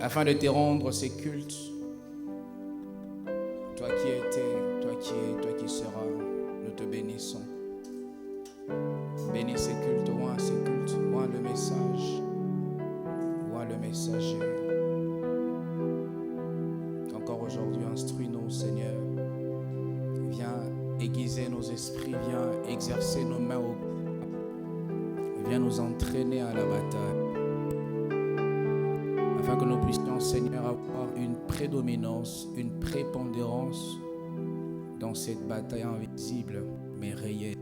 afin de te rendre ces cultes. Toi qui étais, toi qui es, toi qui seras, nous te bénissons. Bénis ces cultes, oins ces cultes, oins le message, oins le messager. Encore aujourd'hui, instruis-nous, Seigneur. Viens aiguiser nos esprits, viens exercer nos mains au viens nous entraîner à la bataille, afin que nous puissions, Seigneur, avoir une prédominance, une prépondérance dans cette bataille invisible, mais réelle.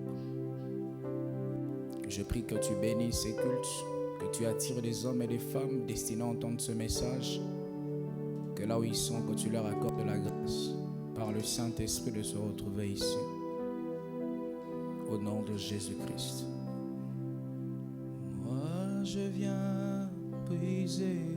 Je prie que tu bénisses ces cultes, que tu attires des hommes et des femmes destinés à entendre ce message, que là où ils sont, que tu leur accordes de la grâce, par le Saint-Esprit, de se retrouver ici. Au nom de Jésus-Christ. Moi, je viens briser.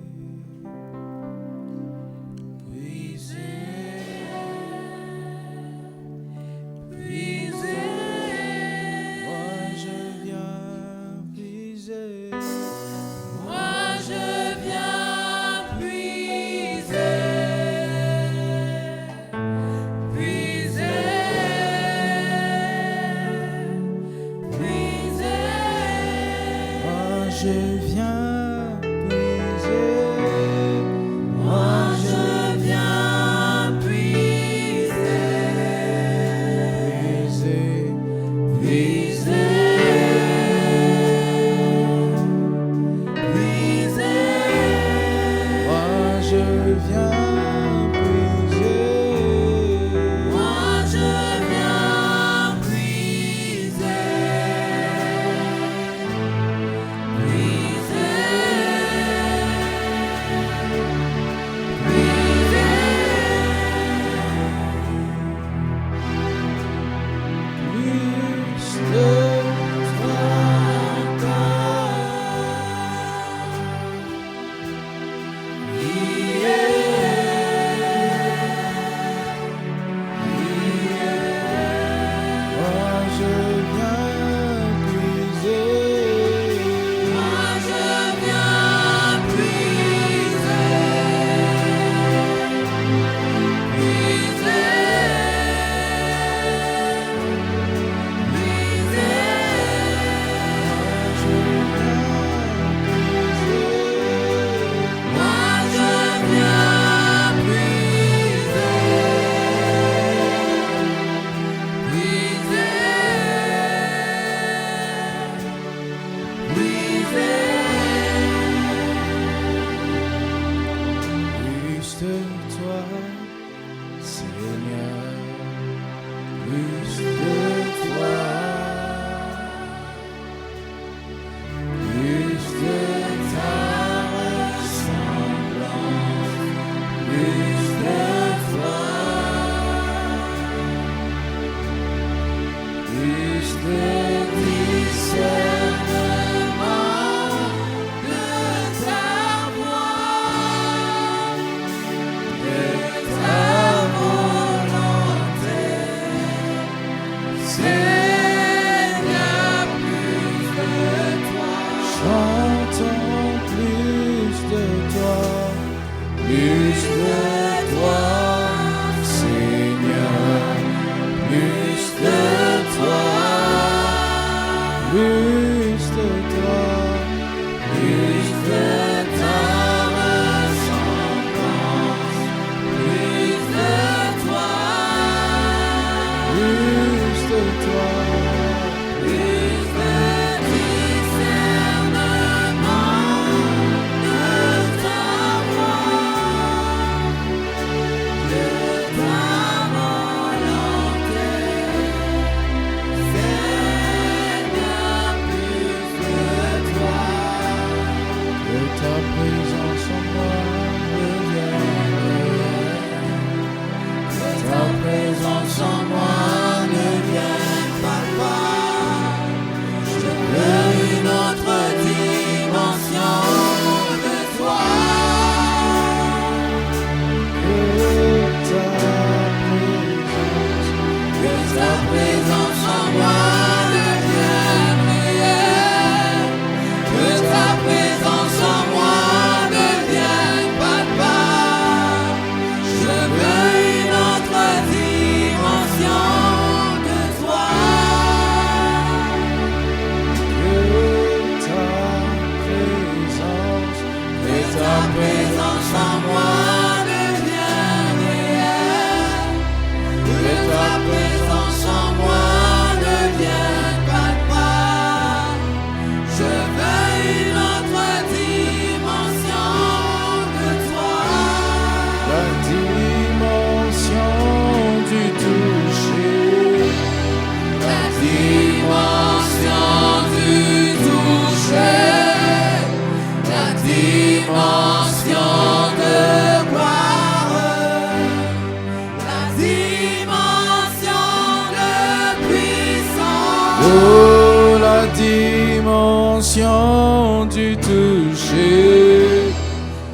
Oh, la dimension dimension du toucher,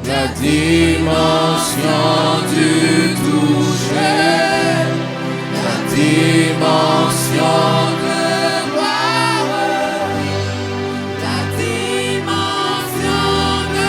la dimension du toucher, la dimension de gloire, la dimension de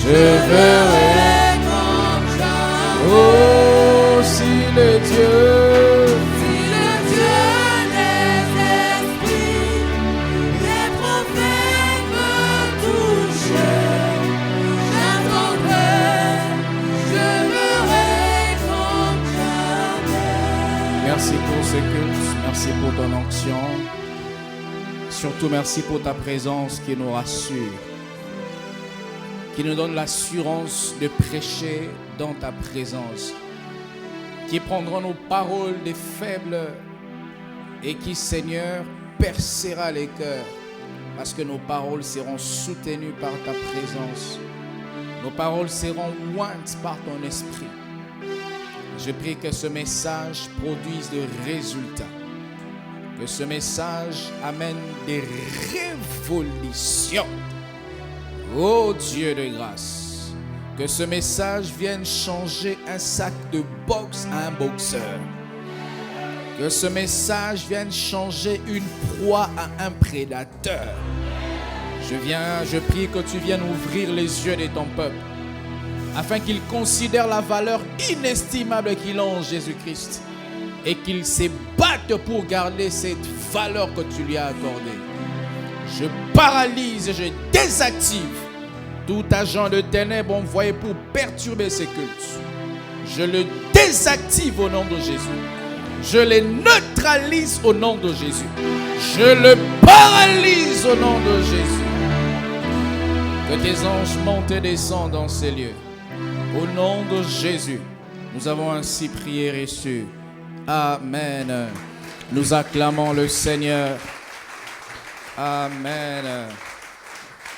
Je merci pour ton onction. Surtout, merci pour ta présence qui nous rassure, qui nous donne l'assurance de prêcher dans ta présence, qui prendra nos paroles des faibles et qui, Seigneur, percera les cœurs, parce que nos paroles seront soutenues par ta présence. Nos paroles seront ointes par ton esprit. Je prie que ce message produise de résultats, que ce message amène des révolutions. Ô Dieu de grâce, que ce message vienne changer un sac de boxe à un boxeur. Que ce message vienne changer une proie à un prédateur. Je prie que tu viennes ouvrir les yeux de ton peuple, afin qu'ils considèrent la valeur inestimable qu'ils ont en Jésus-Christ et qu'ils se battent pour garder cette valeur que tu lui as accordée. Je paralyse, je désactive tout agent de ténèbres envoyé pour perturber ces cultes. Je le désactive au nom de Jésus. Je les neutralise au nom de Jésus. Je le paralyse au nom de Jésus. Que tes anges montent et descendent dans ces lieux. Au nom de Jésus, nous avons ainsi prié et reçu. Amen. Nous acclamons le Seigneur. Amen.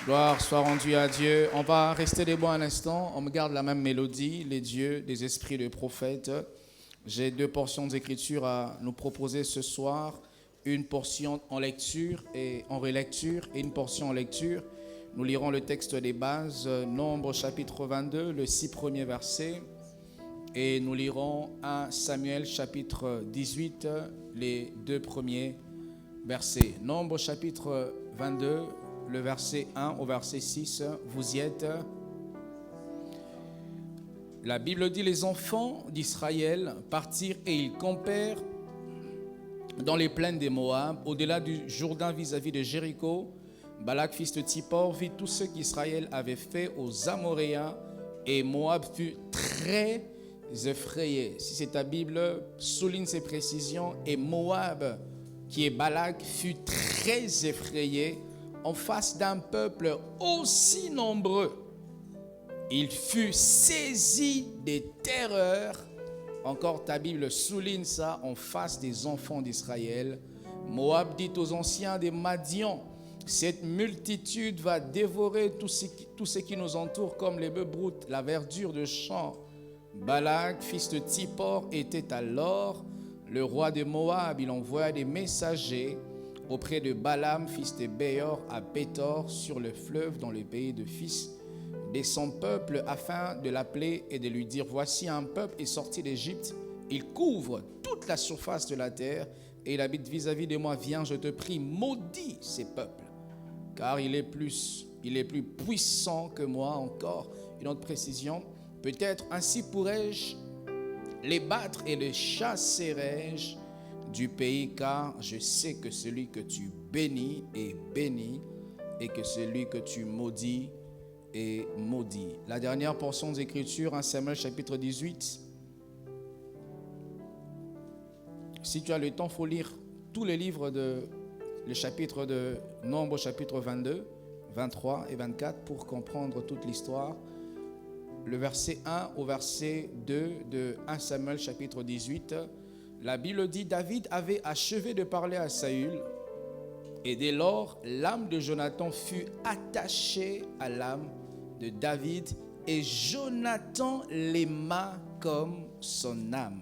Gloire soit rendue à Dieu. On va rester debout un instant. On me garde la même mélodie, les dieux des esprits de prophètes. J'ai 2 portions d'écriture à nous proposer ce soir. Une portion en lecture et en relecture et une portion en lecture. Nous lirons le texte des bases, Nombre chapitre 22, le 6 premiers versets. Et nous lirons 1 Samuel chapitre 18, les 2 premiers versets. Nombre chapitre 22, le verset 1 au verset 6, vous y êtes. La Bible dit: les enfants d'Israël partirent et ils campèrent dans les plaines des Moab, au-delà du Jourdain vis-à-vis de Jéricho. Balak, fils de Tsippor, vit tout ce qu'Israël avait fait aux Amoréens, et Moab fut très effrayé. Si c'est ta Bible, souligne ces précisions. Et Moab, qui est Balak, fut très effrayé en face d'un peuple aussi nombreux. Il fut saisi de terreur. Encore ta Bible souligne ça, en face des enfants d'Israël. Moab dit aux anciens des Madian: cette multitude va dévorer tout ce qui nous entoure comme les bœufs broutes, la verdure de champ. Balak, fils de Tsippor, était alors le roi de Moab. Il envoya des messagers auprès de Balaam, fils de Béor, à Pétor, sur le fleuve, dans le pays de fils de son peuple, afin de l'appeler et de lui dire: voici un peuple est sorti d'Égypte, il couvre toute la surface de la terre et il habite vis-à-vis de moi. Viens, je te prie, maudis ces peuples, car il est plus puissant que moi. Encore une autre précision: peut-être ainsi pourrais-je les battre et les chasserai-je du pays, car je sais que celui que tu bénis est béni et que celui que tu maudis est maudit. La dernière portion des Écritures, 1 Samuel chapitre 18. Si tu as le temps, il faut lire tous les livres le chapitre de Nombre, chapitre 22, 23 et 24 pour comprendre toute l'histoire. Le verset 1 au verset 2 de 1 Samuel chapitre 18, la Bible dit: David avait achevé de parler à Saül, et dès lors l'âme de Jonathan fut attachée à l'âme de David, et Jonathan l'aima comme son âme.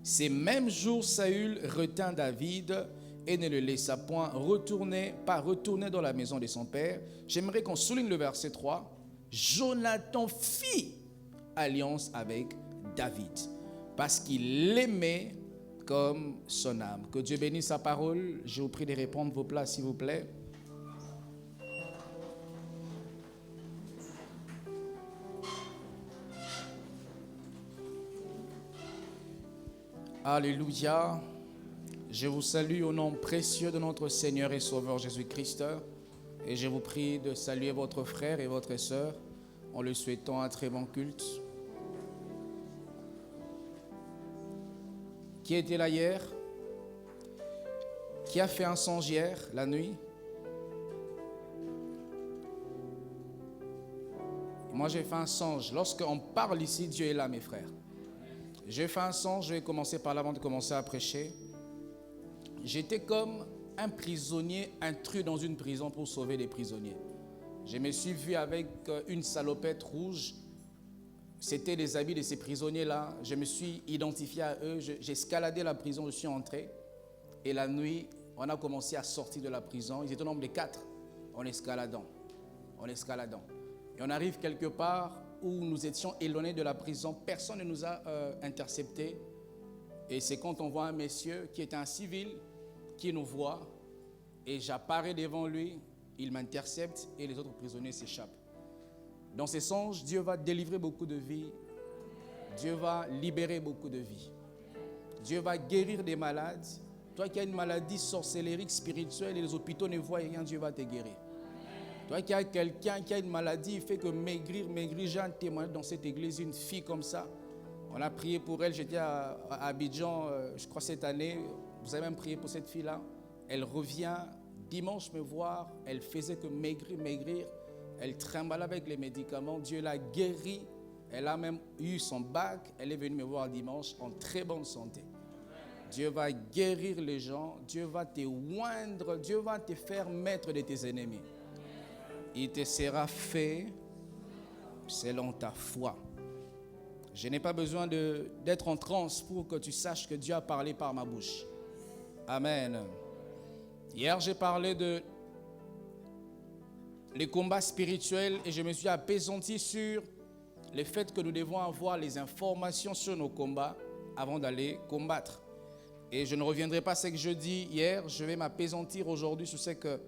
Ces mêmes jours, Saül retint David et ne le laissa point retourner dans la maison de son père. J'aimerais qu'on souligne le verset 3. Jonathan fit alliance avec David parce qu'il l'aimait comme son âme. Que Dieu bénisse sa parole. Je vous prie de répondre vos places, s'il vous plaît. Alléluia. Je vous salue au nom précieux de notre Seigneur et Sauveur Jésus-Christ. Et je vous prie de saluer votre frère et votre sœur en lui souhaitant un très bon culte. Qui était là hier? Qui a fait un songe hier, la nuit? Moi, j'ai fait un songe. Lorsqu'on parle ici, Dieu est là, mes frères. J'ai fait un songe, je vais commencer par là avant de commencer à prêcher. J'étais comme un prisonnier intrus dans une prison pour sauver les prisonniers. Je me suis vu avec une salopette rouge. C'était les habits de ces prisonniers-là. Je me suis identifié à eux. J'ai escaladé la prison, je suis entré. Et la nuit, on a commencé à sortir de la prison. Ils étaient au nombre de 4 en escaladant. Et on arrive quelque part où nous étions éloignés de la prison. Personne ne nous a interceptés. Et c'est quand on voit un monsieur qui est un civil qui nous voit. Et j'apparais devant lui, il m'intercepte et les autres prisonniers s'échappent. Dans ces songes, Dieu va délivrer beaucoup de vies. Dieu va libérer beaucoup de vies. Dieu va guérir des malades. Toi qui as une maladie sorcellérique, spirituelle et les hôpitaux ne voient rien, Dieu va te guérir. Toi qui as quelqu'un qui a une maladie, il fait que maigrir. J'ai un témoin dans cette église, une fille comme ça. On a prié pour elle. J'étais à Abidjan, je crois cette année. Vous avez même prié pour cette fille-là. Elle revient dimanche me voir. Elle faisait que maigrir. Elle trimballait avec les médicaments. Dieu l'a guérie. Elle a même eu son bac. Elle est venue me voir dimanche en très bonne santé. Dieu va guérir les gens. Dieu va te oindre. Dieu va te faire maître de tes ennemis. Il te sera fait selon ta foi. Je n'ai pas besoin d'être en transe pour que tu saches que Dieu a parlé par ma bouche. Amen. Hier, j'ai parlé de les combats spirituels et je me suis appesanti sur le fait que nous devons avoir les informations sur nos combats avant d'aller combattre. Et je ne reviendrai pas à ce que je dis hier, je vais m'appesantir aujourd'hui sur ce que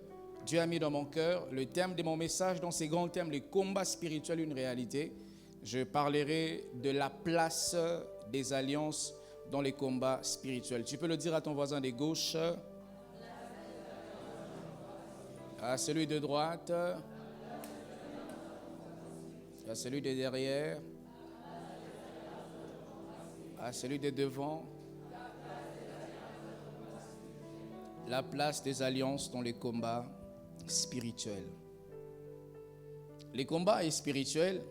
Dieu a mis dans mon cœur. Le thème de mon message, dans ces grands thèmes, les combats spirituels, une réalité. Je parlerai de la place des alliances dans les combats spirituels. Tu peux le dire à ton voisin de gauche, à celui de droite, à celui de derrière, à celui de devant. La place des alliances dans les combats spirituels. Les combats sont spirituels,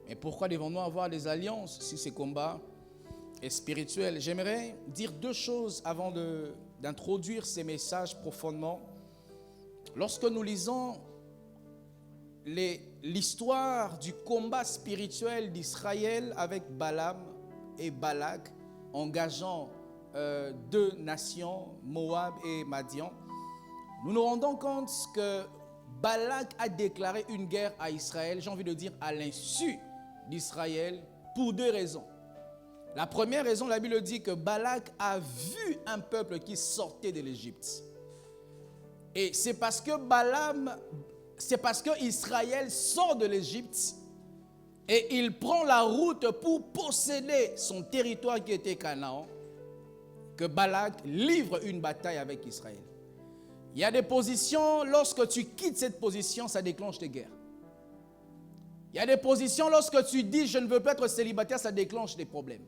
mais pourquoi devons-nous avoir des alliances si ces combats sont spirituels? J'aimerais dire 2 choses avant d'introduire ces messages profondément. Lorsque nous lisons l'histoire du combat spirituel d'Israël avec Balaam et Balak, engageant 2 nations, Moab et Madian, nous nous rendons compte que Balak a déclaré une guerre à Israël, j'ai envie de dire à l'insu d'Israël, pour 2 raisons. La première raison, la Bible dit que Balak a vu un peuple qui sortait de l'Égypte. Et c'est parce que Israël sort de l'Égypte et il prend la route pour posséder son territoire qui était Canaan, que Balak livre une bataille avec Israël. Il y a des positions, lorsque tu quittes cette position, ça déclenche des guerres. Il y a des positions, lorsque tu dis je ne veux pas être célibataire, ça déclenche des problèmes.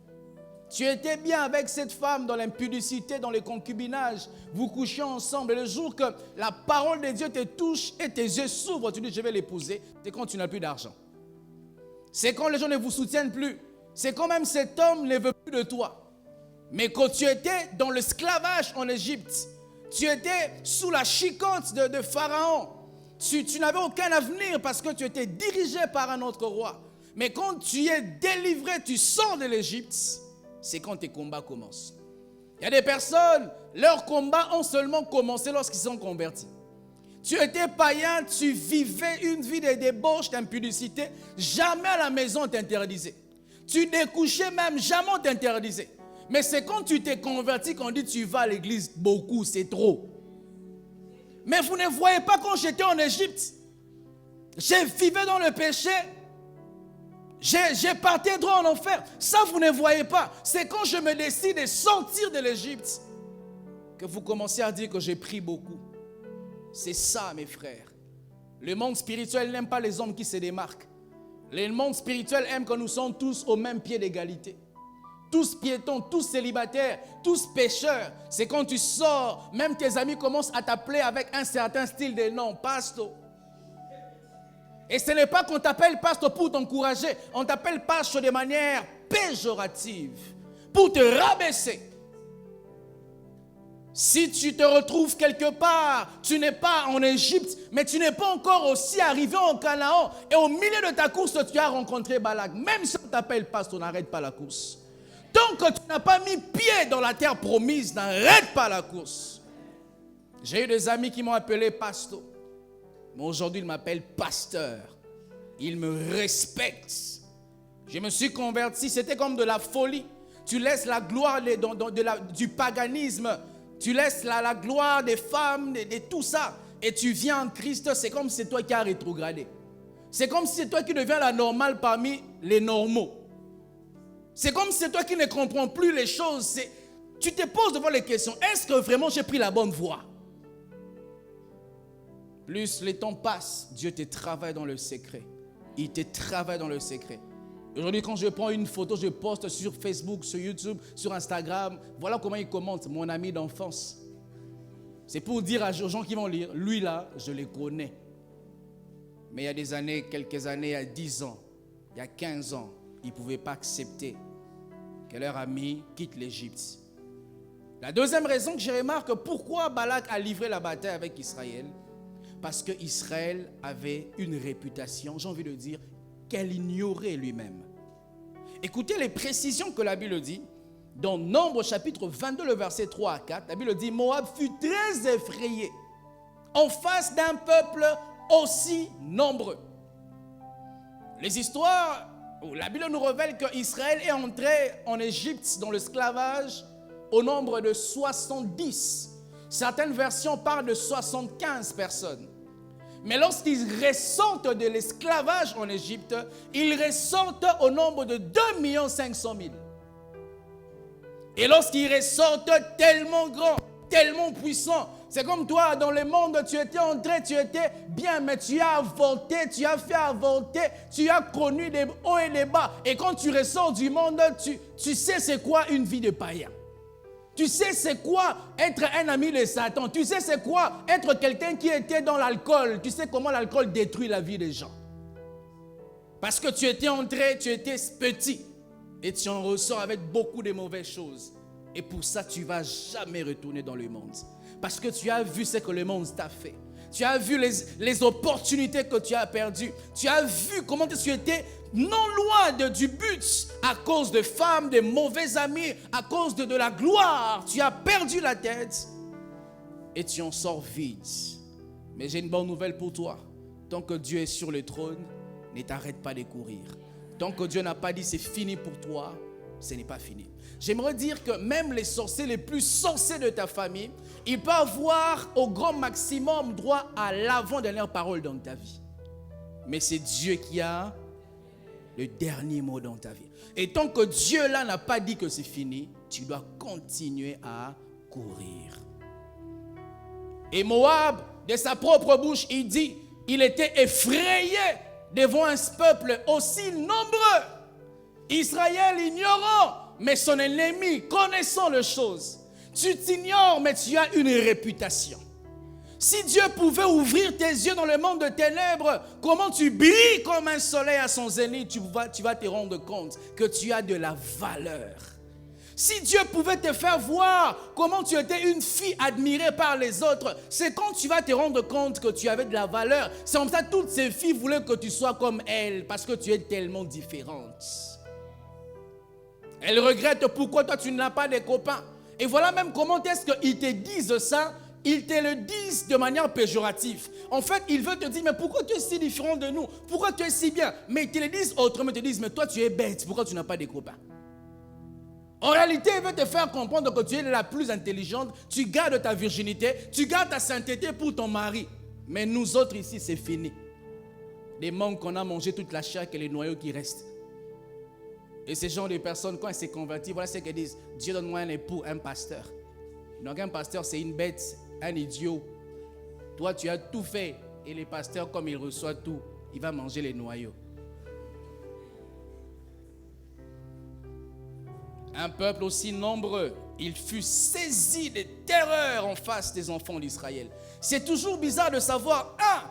Tu étais bien avec cette femme dans l'impudicité, dans le concubinage, vous couchiez ensemble. Et le jour que la parole de Dieu te touche et tes yeux s'ouvrent, tu dis je vais l'épouser, c'est quand tu n'as plus d'argent. C'est quand les gens ne vous soutiennent plus. C'est quand même cet homme ne veut plus de toi. Mais quand tu étais dans l'esclavage en Égypte, tu étais sous la chicote de Pharaon. Tu n'avais aucun avenir parce que tu étais dirigé par un autre roi. Mais quand tu es délivré, tu sors de l'Égypte, c'est quand tes combats commencent. Il y a des personnes, leurs combats ont seulement commencé lorsqu'ils sont convertis. Tu étais païen, tu vivais une vie de débauche, d'impudicité. Jamais à la maison on t'interdisait. Tu découchais même, jamais on t'interdisait. Mais c'est quand tu t'es converti qu'on dit tu vas à l'église beaucoup, c'est trop. Mais vous ne voyez pas quand j'étais en Égypte. J'ai vécu dans le péché. J'ai parti droit en enfer. Ça, vous ne voyez pas. C'est quand je me décide de sortir de l'Égypte que vous commencez à dire que j'ai pris beaucoup. C'est ça, mes frères. Le monde spirituel n'aime pas les hommes qui se démarquent. Le monde spirituel aime que nous sommes tous au même pied d'égalité. tous piétons, tous célibataires, tous pécheurs. C'est quand tu sors, même tes amis commencent à t'appeler avec un certain style de nom, pasteur. Et ce n'est pas qu'on t'appelle pasteur pour t'encourager, on t'appelle pasteur de manière péjorative, pour te rabaisser. Si tu te retrouves quelque part, tu n'es pas en Égypte, mais tu n'es pas encore aussi arrivé en Canaan, et au milieu de ta course, tu as rencontré Balak. Même si on t'appelle pasteur, n'arrête pas la course. Tant que tu n'as pas mis pied dans la terre promise, n'arrête pas la course. J'ai eu des amis qui m'ont appelé pasteur, mais aujourd'hui ils m'appellent pasteur. Ils me respectent. Je me suis converti, c'était comme de la folie. Tu laisses la gloire du paganisme. Tu laisses la gloire des femmes, de tout ça, et tu viens en Christ, c'est comme si c'est toi qui as rétrogradé. C'est comme si c'est toi qui deviens la normale parmi les normaux. C'est comme si c'est toi qui ne comprends plus les choses. Tu te poses devant les questions, est-ce que vraiment j'ai pris la bonne voie? Plus les temps passent, Dieu te travaille dans le secret. Il te travaille dans le secret. Aujourd'hui, quand je prends une photo, je poste sur Facebook, sur YouTube, sur Instagram. Voilà comment il commente, mon ami d'enfance. C'est pour dire aux gens qui vont lire, lui là, je le connais. Mais il y a des années, quelques années, il y a 10 ans, il y a 15 ans, ils ne pouvaient pas accepter que leur ami quitte l'Égypte. La deuxième raison que je remarque, pourquoi Balak a livré la bataille avec Israël, parce qu'Israël avait une réputation, j'ai envie de dire, qu'elle ignorait lui-même. Écoutez les précisions que la Bible dit. Dans Nombre chapitre 22, le verset 3 à 4, la Bible dit, Moab fut très effrayé en face d'un peuple aussi nombreux. Les histoires, la Bible nous révèle qu'Israël est entré en Égypte dans l'esclavage au nombre de 70. Certaines versions parlent de 75 personnes. Mais lorsqu'ils ressortent de l'esclavage en Égypte, ils ressortent au nombre de 2 500 000. Et lorsqu'ils ressortent tellement grands, tellement puissants, c'est comme toi, dans le monde, tu étais entré, tu étais bien, mais tu as avorté, tu as fait avorter, tu as connu des hauts et des bas. Et quand tu ressors du monde, tu sais c'est quoi une vie de païen. Tu sais c'est quoi être un ami de Satan. Tu sais c'est quoi être quelqu'un qui était dans l'alcool. Tu sais comment l'alcool détruit la vie des gens. Parce que tu étais entré, tu étais petit. Et tu en ressors avec beaucoup de mauvaises choses. Et pour ça, tu ne vas jamais retourner dans le monde. Parce que tu as vu ce que le monde t'a fait. Tu as vu les opportunités que tu as perdues. Tu as vu comment tu étais non loin du but à cause de femmes, de mauvais amis, à cause de la gloire. Tu as perdu la tête et tu en sors vide. Mais j'ai une bonne nouvelle pour toi. Tant que Dieu est sur le trône, ne t'arrête pas de courir. Tant que Dieu n'a pas dit c'est fini pour toi, ce n'est pas fini. J'aimerais dire que même les sorciers les plus sorciers de ta famille, ils peuvent avoir au grand maximum droit à l'avant-dernière parole dans ta vie. Mais c'est Dieu qui a le dernier mot dans ta vie. Et tant que Dieu là n'a pas dit que c'est fini, tu dois continuer à courir. Et Moab, de sa propre bouche, il dit, il était effrayé devant un peuple aussi nombreux. Israël ignorant, mais son ennemi connaissant les choses. Tu t'ignores, mais tu as une réputation. Si Dieu pouvait ouvrir tes yeux dans le monde de ténèbres, comment tu brilles comme un soleil à son zénith, tu vas te rendre compte que tu as de la valeur. Si Dieu pouvait te faire voir comment tu étais une fille admirée par les autres, c'est quand tu vas te rendre compte que tu avais de la valeur. C'est comme ça que toutes ces filles voulaient que tu sois comme elles, parce que tu es tellement différente. Elles regrettent pourquoi toi tu n'as pas de copains. Et voilà même comment est-ce qu'ils te disent ça. Ils te le disent de manière péjorative. En fait, ils veulent te dire, mais pourquoi tu es si différent de nous? Pourquoi tu es si bien? Mais ils te le disent autrement, ils te disent, mais toi tu es bête, pourquoi tu n'as pas de copains? En réalité, ils veulent te faire comprendre que tu es la plus intelligente, tu gardes ta virginité, tu gardes ta sainteté pour ton mari. Mais nous autres ici, c'est fini. Les manques qu'on a mangé toute la chair et les noyaux qui restent. Et ces gens de personnes, quand elles se convertissent, voilà ce qu'elles disent. Dieu donne-moi un époux, un pasteur. Donc un pasteur, c'est une bête, un idiot. Toi, tu as tout fait. Et les pasteurs, comme ils reçoivent tout, il va manger les noyaux. un peuple aussi nombreux, il fut saisi de terreur en face des enfants d'Israël. C'est toujours bizarre de savoir, un,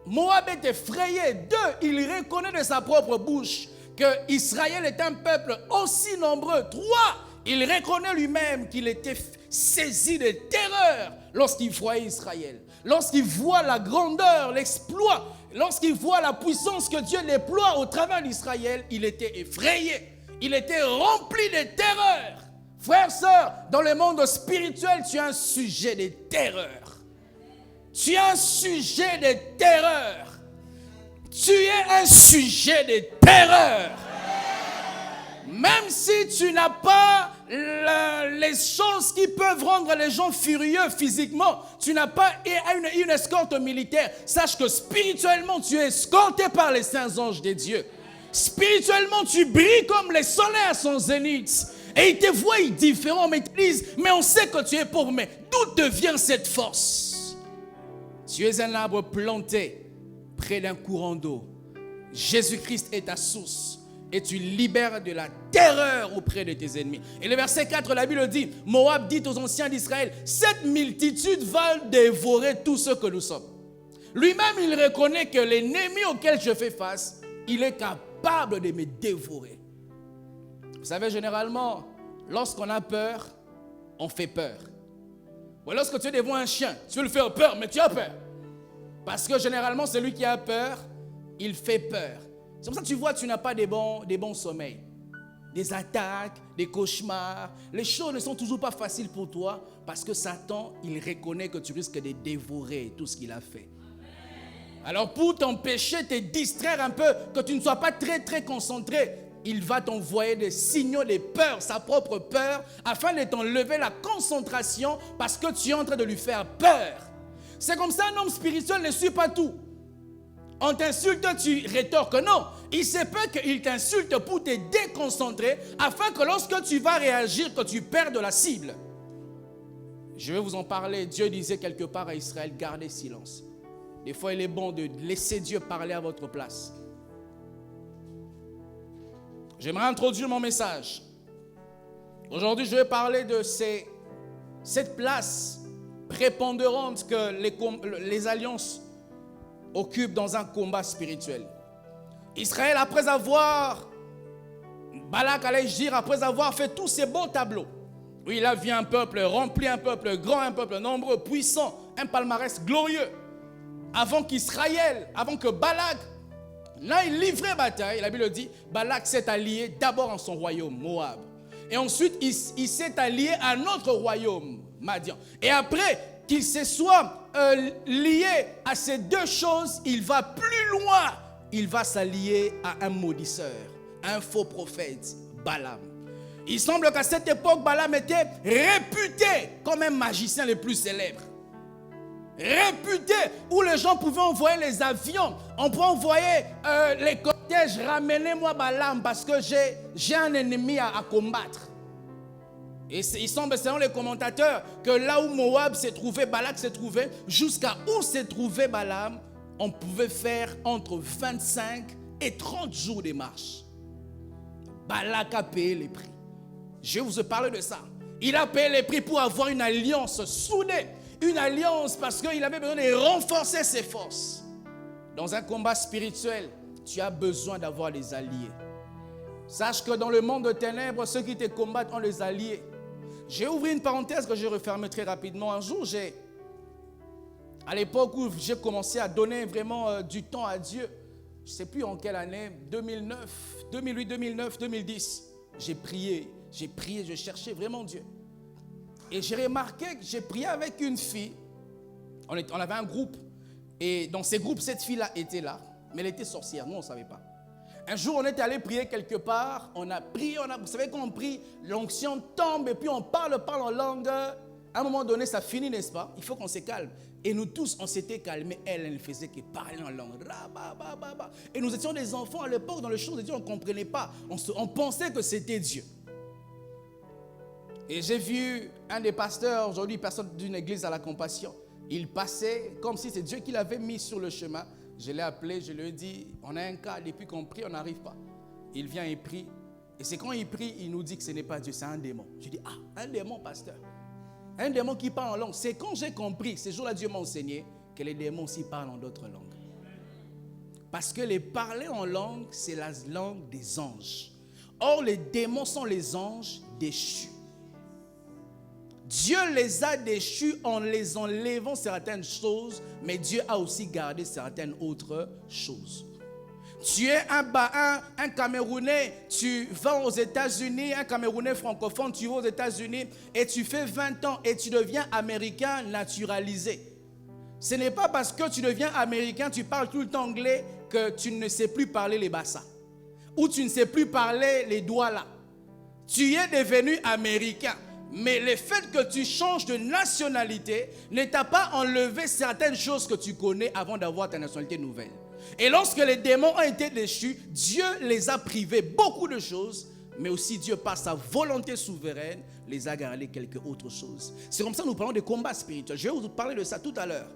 Moab est effrayé, deux, il reconnaît de sa propre bouche que Israël est un peuple aussi nombreux, trois, il reconnaît lui-même qu'il était saisi de terreur lorsqu'il voyait Israël, lorsqu'il voit la grandeur, l'exploit, lorsqu'il voit la puissance que Dieu déploie au travers d'Israël, il était effrayé. Il était rempli de terreur. Frères, sœurs, dans le monde spirituel, tu as un sujet de terreur. Tu as un sujet de terreur. Tu es un sujet de terreur. Même si tu n'as pas les choses qui peuvent rendre les gens furieux physiquement, tu n'as pas une escorte militaire, sache que spirituellement, tu es escorté par les saints anges de Dieu. Spirituellement, tu brilles comme le soleil à son zénith. Et ils te voient différents, mais ils te disent, mais on sait que tu es pauvre, mais d'où te vient cette force? Tu es un arbre planté près d'un courant d'eau. Jésus-Christ est ta source. Et tu libères de la terreur auprès de tes ennemis. Et le verset 4, la Bible dit, Moab dit aux anciens d'Israël, cette multitude va dévorer tout ce que nous sommes. Lui-même, il reconnaît que l'ennemi auquel je fais face, il est capable de me dévorer. Vous savez, généralement, lorsqu'on a peur, on fait peur. Ou lorsque tu es devant un chien, tu veux lui faire peur, mais tu as peur. Parce que généralement, celui qui a peur, il fait peur. C'est pour ça que tu vois, tu n'as pas des bons sommeils. Des attaques, des cauchemars. Les choses ne sont toujours pas faciles pour toi parce que Satan, il reconnaît que tu risques de dévorer tout ce qu'il a fait. Alors pour t'empêcher, te distraire un peu, que tu ne sois pas très concentré, il va t'envoyer des signaux de peur, sa propre peur, afin de t'enlever la concentration parce que tu es en train de lui faire peur. C'est comme ça, un homme spirituel ne suit pas tout. On t'insulte, tu rétorques. Non, il se peut qu'il t'insulte pour te déconcentrer, afin que lorsque tu vas réagir, que tu perdes la cible. Je vais vous en parler. Dieu disait quelque part à Israël, gardez silence. Des fois, il est bon de laisser Dieu parler à votre place. J'aimerais introduire mon message. Aujourd'hui, je vais parler de cette place prépondérante que les alliances occupent dans un combat spirituel. Israël, après avoir fait tous ces beaux tableaux, où il a vu un peuple rempli, un peuple grand, un peuple nombreux, puissant, un palmarès glorieux, avant que Balak n'aille livrer bataille, la Bible dit, Balak s'est allié d'abord en son royaume, Moab. Et ensuite, il s'est allié à un autre royaume, Madian. Et après qu'il se soit lié à ces deux choses, il va plus loin. Il va s'allier à un maudisseur, un faux prophète, Balaam. Il semble qu'à cette époque, Balaam était réputé comme un magicien le plus célèbre. Réputé, où les gens pouvaient envoyer les avions, on peut envoyer les cortèges, ramenez-moi Balaam parce que j'ai un ennemi à combattre. Et il semble, selon les commentateurs, que là où Moab s'est trouvé, Balak s'est trouvé, jusqu'à où s'est trouvé Balaam, on pouvait faire entre 25 et 30 jours de marche. Balak a payé les prix. Je vais vous parler de ça. Il a payé les prix pour avoir une alliance soudée. Une alliance parce qu'il avait besoin de renforcer ses forces. Dans un combat spirituel, tu as besoin d'avoir des alliés. Sache que dans le monde de ténèbres, ceux qui te combattent ont des alliés. J'ai ouvert une parenthèse que je referme très rapidement. Un jour, à l'époque où j'ai commencé à donner vraiment du temps à Dieu, je ne sais plus en quelle année, 2009, 2008, 2009, 2010, j'ai prié, je cherchais vraiment Dieu. Et j'ai remarqué que j'ai prié avec une fille. On avait un groupe. Et dans ces groupes, cette fille-là était là. Mais elle était sorcière. Nous, on ne savait pas. Un jour, on est allé prier quelque part. On a prié. Vous savez, quand on prie, l'onction tombe. Et puis, on parle en langue. À un moment donné, ça finit, n'est-ce pas? Il faut qu'on se calme. Et nous tous, on s'était calmés. Elle ne faisait que parler en langue. Et nous étions des enfants à l'époque. Dans le chant de Dieu, on ne comprenait pas. On pensait que c'était Dieu. Et j'ai vu un des pasteurs, aujourd'hui personne d'une église à la Compassion, il passait comme si c'est Dieu qui l'avait mis sur le chemin. Je l'ai appelé, je lui ai dit, on a un cas, depuis qu'on prie, on n'arrive pas. Il vient et prie. Et c'est quand il prie, il nous dit que ce n'est pas Dieu, c'est un démon. Je dis, un démon, pasteur. Un démon qui parle en langue. C'est quand j'ai compris, ce jour-là, Dieu m'a enseigné que les démons aussi parlent en d'autres langues. Parce que les parler en langue, c'est la langue des anges. Or, les démons sont les anges déchus. Dieu les a déchus en les enlevant certaines choses, mais Dieu a aussi gardé certaines autres choses. Tu es un Camerounais, tu vas aux États-Unis, un Camerounais francophone, tu vas aux États-Unis et tu fais 20 ans et tu deviens américain naturalisé. Ce n'est pas parce que tu deviens américain, tu parles tout le temps anglais, que tu ne sais plus parler les bassa. Ou tu ne sais plus parler les douala. Tu es devenu américain. Mais le fait que tu changes de nationalité ne t'a pas enlevé certaines choses que tu connais avant d'avoir ta nationalité nouvelle. Et lorsque les démons ont été déchus, Dieu les a privés beaucoup de choses, mais aussi Dieu, par sa volonté souveraine, les a gardés quelques autres choses. C'est comme ça que nous parlons des combats spirituels. Je vais vous parler de ça tout à l'heure.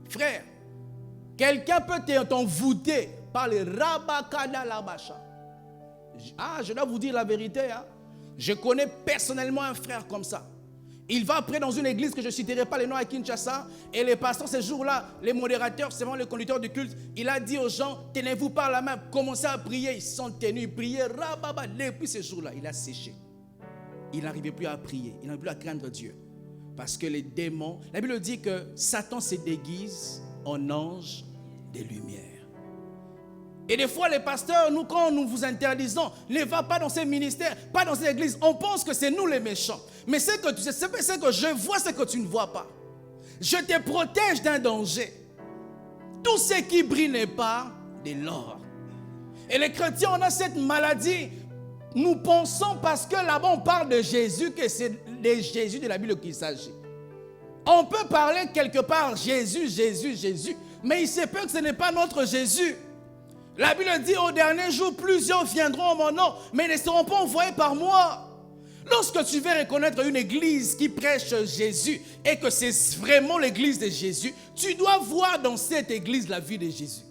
Frère, quelqu'un peut t'envoûter par les rabakada labacha. Je dois vous dire la vérité. Je connais personnellement un frère comme ça. Il va après dans une église que je ne citerai pas les noms à Kinshasa. Et les pasteurs, ces jours-là, les modérateurs, c'est vraiment les conducteurs du culte, il a dit aux gens, tenez-vous par la main, commencez à prier. Ils sont tenus, prier, rababa. Depuis ces jours-là, il a séché. Il n'arrivait plus à prier, il n'arrivait plus à craindre Dieu. Parce que les démons, la Bible dit que Satan se déguise en ange des lumières. Et des fois, les pasteurs, nous, quand nous vous interdisons, ne va pas dans ces ministères, pas dans ces églises, on pense que c'est nous les méchants. Mais ce que tu sais, c'est que je vois ce que tu ne vois pas. Je te protège d'un danger. Tout ce qui brille n'est pas de l'or. Et les chrétiens, on a cette maladie. Nous pensons, parce que là-bas, on parle de Jésus, que c'est de Jésus de la Bible qu'il s'agit. On peut parler quelque part Jésus, Jésus, Jésus, mais il se peut que ce n'est pas notre Jésus. La Bible dit au dernier jour, plusieurs viendront en mon nom, mais ils ne seront pas envoyés par moi. Lorsque tu veux reconnaître une église qui prêche Jésus et que c'est vraiment l'église de Jésus, tu dois voir dans cette église la vie de Jésus.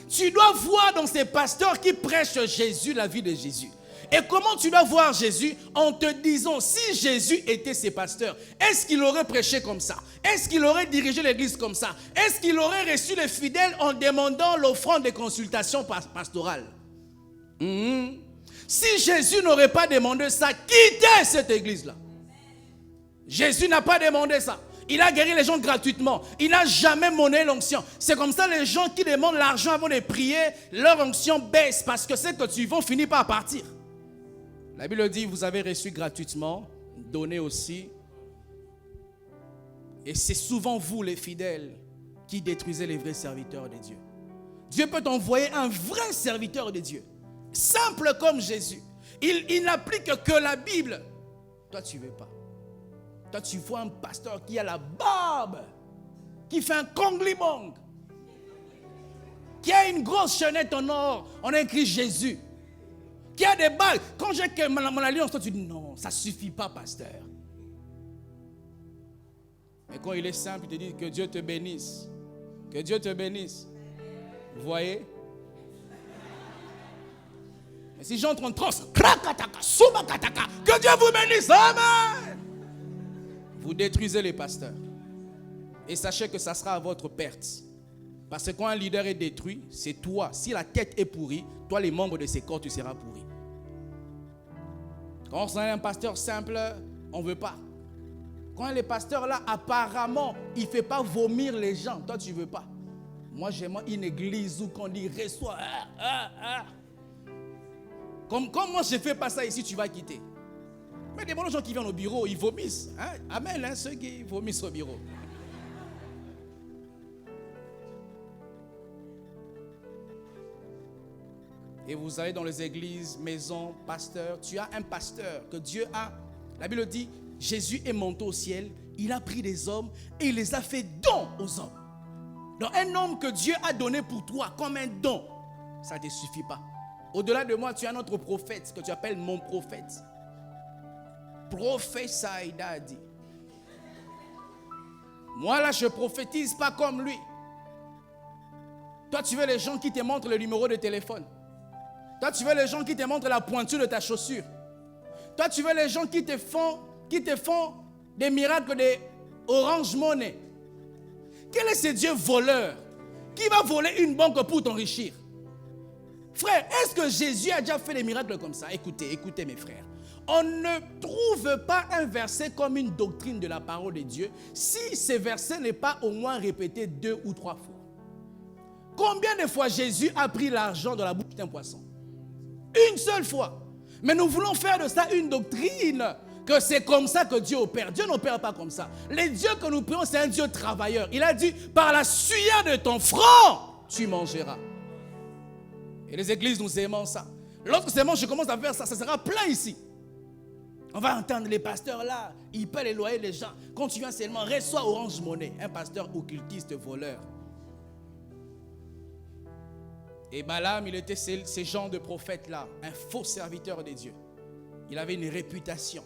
Tu dois voir dans ces pasteurs qui prêchent Jésus la vie de Jésus. Et comment tu dois voir Jésus? En te disant, si Jésus était ses pasteurs, est-ce qu'il aurait prêché comme ça? Est-ce qu'il aurait dirigé l'église comme ça? Est-ce qu'il aurait reçu les fidèles en demandant l'offrande des consultations pastorales? Si Jésus n'aurait pas demandé ça, quittez cette église-là. Jésus n'a pas demandé ça. Il a guéri les gens gratuitement. Il n'a jamais monnaie l'onction. C'est comme ça les gens qui demandent l'argent avant de prier, leur onction baisse parce que c'est que tu vas finir par partir. La Bible dit, vous avez reçu gratuitement, donnez aussi. Et c'est souvent vous, les fidèles, qui détruisez les vrais serviteurs de Dieu. Dieu peut t'envoyer un vrai serviteur de Dieu, simple comme Jésus. Il n'applique que la Bible. Toi, tu ne veux pas. Toi, tu vois un pasteur qui a la barbe, qui fait un konglimong, qui a une grosse chaînette en or, on a écrit Jésus. Qui a des balles. Quand j'ai mon alliance, toi tu dis non, ça ne suffit pas, pasteur. Mais quand il est simple, il te dit que Dieu te bénisse. Que Dieu te bénisse. Vous voyez? Mais si j'entre en transe, que Dieu vous bénisse. Amen. Vous détruisez les pasteurs. Et sachez que ça sera à votre perte. Parce que quand un leader est détruit, c'est toi. Si la tête est pourrie, toi les membres de ses corps, tu seras pourri. Quand on est un pasteur simple, on ne veut pas. Quand les pasteurs là, apparemment, il ne fait pas vomir les gens, toi tu ne veux pas. Moi j'aime une église où on dit reçois. Comme moi je ne fais pas ça ici, tu vas quitter. Mais des bons gens qui viennent au bureau, ils vomissent. Amen, ceux qui vomissent au bureau. Et vous allez dans les églises, maisons, pasteurs. Tu as un pasteur que Dieu a. La Bible dit, Jésus est monté au ciel. Il a pris des hommes et il les a fait don aux hommes. Donc un homme que Dieu a donné pour toi comme un don, ça ne te suffit pas. Au-delà de moi, tu as un autre prophète que tu appelles mon prophète. Prophète Saïda a dit. Moi là, je ne prophétise pas comme lui. Toi, tu veux les gens qui te montrent le numéro de téléphone. Toi, tu veux les gens qui te montrent la pointure de ta chaussure. Toi, tu veux les gens qui te font des miracles de Orange Money. Quel est ce Dieu voleur qui va voler une banque pour t'enrichir? Frère, est-ce que Jésus a déjà fait des miracles comme ça? Écoutez mes frères. On ne trouve pas un verset comme une doctrine de la parole de Dieu si ce verset n'est pas au moins répété 2 ou 3 fois. Combien de fois Jésus a pris l'argent dans la bouche d'un poisson? Une seule fois. Mais nous voulons faire de ça une doctrine, que c'est comme ça que Dieu opère. Dieu n'opère pas comme ça. Le Dieu que nous prions, c'est un Dieu travailleur. Il a dit, par la sueur de ton front, tu mangeras. Et les églises, nous aimons ça. Lorsque c'est bon, je commence à faire ça, ça sera plein ici. On va entendre les pasteurs là, ils paient les loyers des gens. Quand tu viens seulement, reçois Orange Money, un pasteur occultiste voleur. Et Balaam, il était ce genre de prophète-là, un faux serviteur de Dieu. Il avait une réputation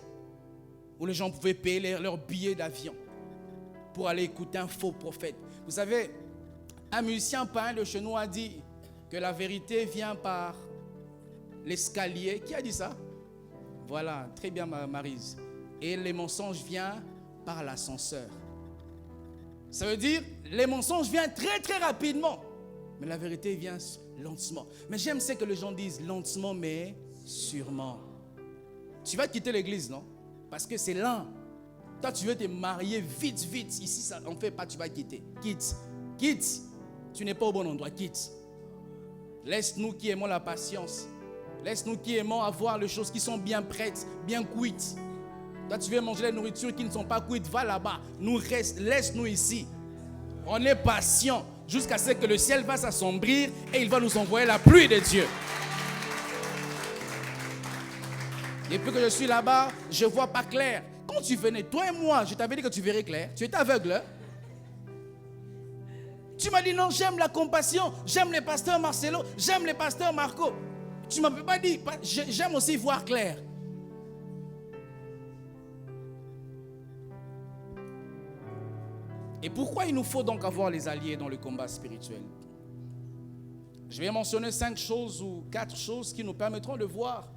où les gens pouvaient payer leurs billets d'avion pour aller écouter un faux prophète. Vous savez, un musicien païen de chez nous a dit que la vérité vient par l'escalier. Qui a dit ça? Voilà, très bien Maryse. Et les mensonges viennent par l'ascenseur. Ça veut dire, les mensonges viennent très très rapidement. Mais la vérité vient lentement. Mais j'aime ce que les gens disent, lentement mais sûrement. Tu vas quitter l'église, non? Parce que c'est lent. Toi, tu veux te marier vite, vite. Ici, ça, on ne fait pas, tu vas quitter. Quitte. Tu n'es pas au bon endroit, quitte. Laisse-nous qui aimons la patience. Laisse-nous qui aimons avoir les choses qui sont bien prêtes, bien cuites. Toi, tu veux manger les nourritures qui ne sont pas cuites, va là-bas. Laisse-nous ici. On est patient jusqu'à ce que le ciel va s'assombrir et il va nous envoyer la pluie de Dieu. Depuis que je suis là-bas, je ne vois pas clair. Quand tu venais, toi et moi, je t'avais dit que tu verrais clair. Tu étais aveugle. Hein? Tu m'as dit non, j'aime la compassion, j'aime les pasteurs Marcelo, j'aime les pasteurs Marco. Tu ne m'avais pas dit, j'aime aussi voir clair. Et pourquoi il nous faut donc avoir les alliés dans le combat spirituel? Je vais mentionner 5 choses ou 4 choses qui nous permettront de voir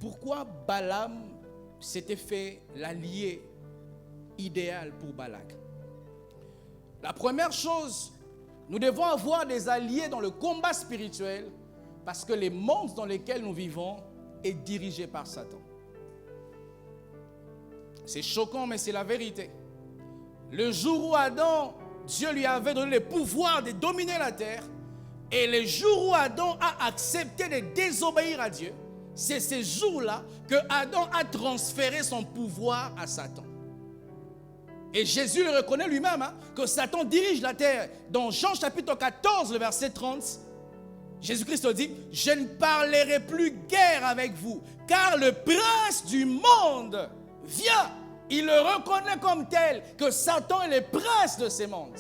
pourquoi Balaam s'était fait l'allié idéal pour Balak. La première chose, nous devons avoir des alliés dans le combat spirituel parce que le monde dans lequel nous vivons est dirigé par Satan. C'est choquant, mais c'est la vérité. Le jour où Adam, Dieu lui avait donné le pouvoir de dominer la terre, et le jour où Adam a accepté de désobéir à Dieu, c'est ce jour-là que Adam a transféré son pouvoir à Satan. Et Jésus le reconnaît lui-même, que Satan dirige la terre. Dans Jean chapitre 14, le verset 30, Jésus-Christ dit, « Je ne parlerai plus guère avec vous, car le prince du monde vient. » Il le reconnaît comme tel, que Satan est le prince de ce monde.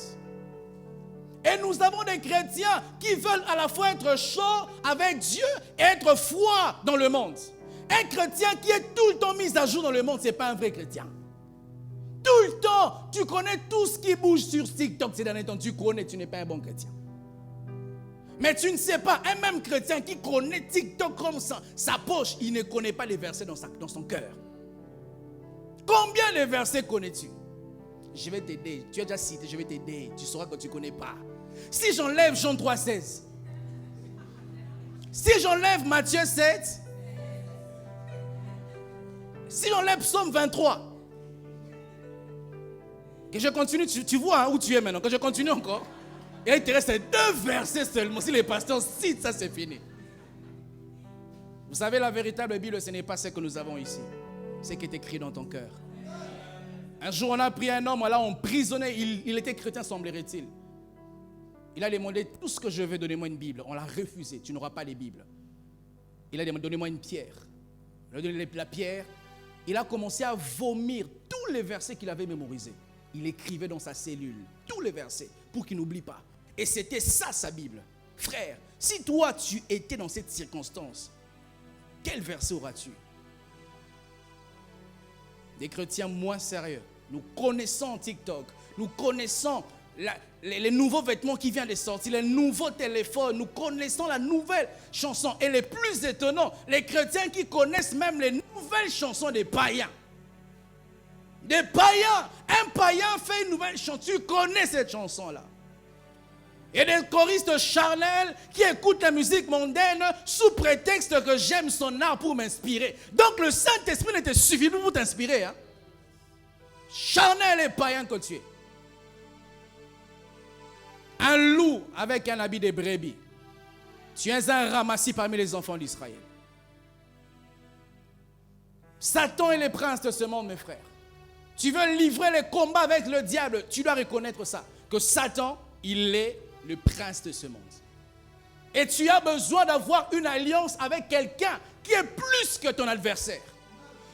Et nous avons des chrétiens qui veulent à la fois être chauds avec Dieu et être froids dans le monde. Un chrétien qui est tout le temps mis à jour dans le monde, ce n'est pas un vrai chrétien. Tout le temps, tu connais tout ce qui bouge sur TikTok ces derniers temps, tu connais, tu n'es pas un bon chrétien. Mais tu ne sais pas, un même chrétien qui connaît TikTok comme ça, sa poche, il ne connaît pas les versets dans son cœur. Combien de versets connais-tu? Je vais t'aider. Tu as déjà cité, je vais t'aider. Tu sauras que tu ne connais pas. Si j'enlève Jean 3,16, si j'enlève Matthieu 7, si j'enlève Psaume 23, que je continue, tu vois où tu es maintenant, que je continue encore, et là il te reste 2 versets seulement. Si les pasteurs citent ça, c'est fini. Vous savez, la véritable Bible, ce n'est pas ce que nous avons ici. C'est qui est écrit dans ton cœur. Un jour, on a pris un homme, là, on emprisonné. Il était chrétien, semblerait-il. Il a demandé tout ce que je veux, donnez-moi une Bible. On l'a refusé, tu n'auras pas les Bibles. Il a demandé, donnez-moi une pierre. Il a donné la pierre. Il a commencé à vomir tous les versets qu'il avait mémorisés. Il écrivait dans sa cellule tous les versets pour qu'il n'oublie pas. Et c'était ça sa Bible. Frère, si toi tu étais dans cette circonstance, quel verset auras-tu? Des chrétiens moins sérieux. Nous connaissons TikTok. Nous connaissons les nouveaux vêtements qui viennent de sortir, les nouveaux téléphones, nous connaissons la nouvelle chanson. Et le plus étonnant, les chrétiens qui connaissent même les nouvelles chansons des païens. Des païens, un païen fait une nouvelle chanson, tu connais cette chanson-là. Et des choristes charnels qui écoutent la musique mondaine sous prétexte que j'aime son art pour m'inspirer. Donc le Saint-Esprit ne te suffit pas pour t'inspirer. Hein? Charnel et païen que tu es. Un loup avec un habit de brebis. Tu es un ramassis parmi les enfants d'Israël. Satan est le prince de ce monde, mes frères. Tu veux livrer les combats avec le diable, tu dois reconnaître ça. Que Satan, il est le prince de ce monde. Et tu as besoin d'avoir une alliance avec quelqu'un qui est plus que ton adversaire.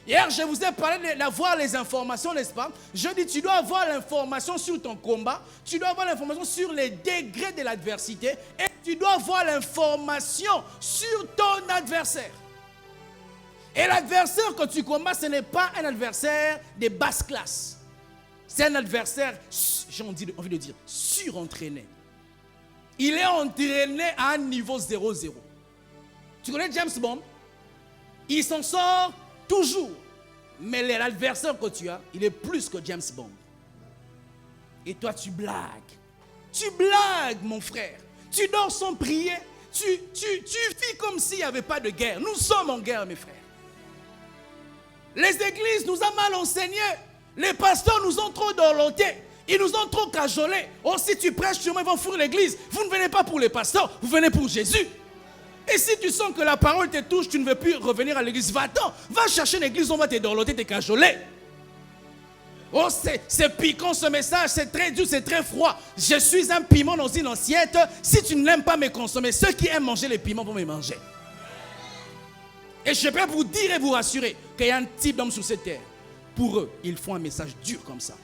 Hier, je vous ai parlé d'avoir les informations, n'est-ce pas? Je dis, tu dois avoir l'information sur ton combat, tu dois avoir l'information sur les degrés de l'adversité et tu dois avoir l'information sur ton adversaire. Et l'adversaire que tu combats, ce n'est pas un adversaire de basse classe. C'est un adversaire, j'ai envie de dire, surentraîné. Il est entraîné à un niveau 0-0. Tu connais James Bond? Il s'en sort toujours. Mais l'adversaire que tu as, il est plus que James Bond. Et toi, tu blagues. Tu blagues, mon frère. Tu dors sans prier. Tu vis comme s'il n'y avait pas de guerre. Nous sommes en guerre, mes frères. Les églises nous ont mal enseigné. Les pasteurs nous ont trop dorlotés. Ils nous ont trop cajolés. Oh, si tu prêches, sûrement ils vont fuir l'église. Vous ne venez pas pour les pasteurs, vous venez pour Jésus. Et si tu sens que la parole te touche, tu ne veux plus revenir à l'église, va-t'en. Va chercher l'église, on va te dorloter, te cajoler. Oh, c'est piquant ce message, c'est très dur, c'est très froid. Je suis un piment dans une assiette. Si tu n'aimes pas me consommer, ceux qui aiment manger les piments vont me manger. Et je peux vous dire et vous rassurer qu'il y a un type d'homme sur cette terre. Pour eux, ils font un message dur comme ça.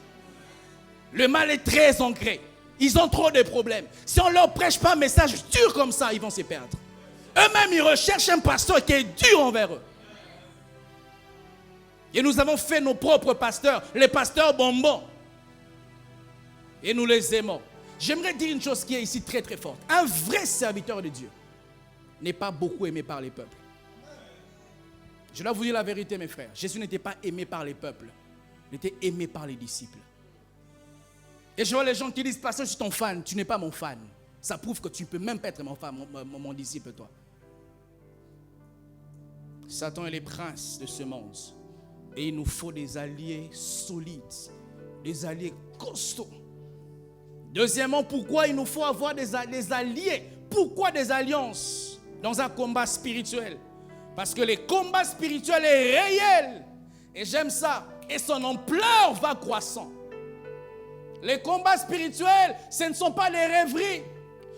Le mal est très ancré. Ils ont trop de problèmes. Si on ne leur prêche pas un message dur comme ça, ils vont se perdre. Eux-mêmes, ils recherchent un pasteur qui est dur envers eux. Et nous avons fait nos propres pasteurs, les pasteurs bonbons. Et nous les aimons. J'aimerais dire une chose qui est ici très très forte. Un vrai serviteur de Dieu n'est pas beaucoup aimé par les peuples. Je dois vous dire la vérité, mes frères. Jésus n'était pas aimé par les peuples. Il était aimé par les disciples. Et je vois les gens qui disent, pasteur, je suis ton fan. Tu n'es pas mon fan. Ça prouve que tu ne peux même pas être mon fan, mon disciple, toi. Satan est le prince de ce monde. Et il nous faut des alliés solides. Des alliés costauds. Deuxièmement, pourquoi il nous faut avoir des alliés? Pourquoi des alliances dans un combat spirituel? Parce que le combat spirituel est réel. Et j'aime ça. Et son ampleur va croissant. Les combats spirituels, ce ne sont pas des rêveries.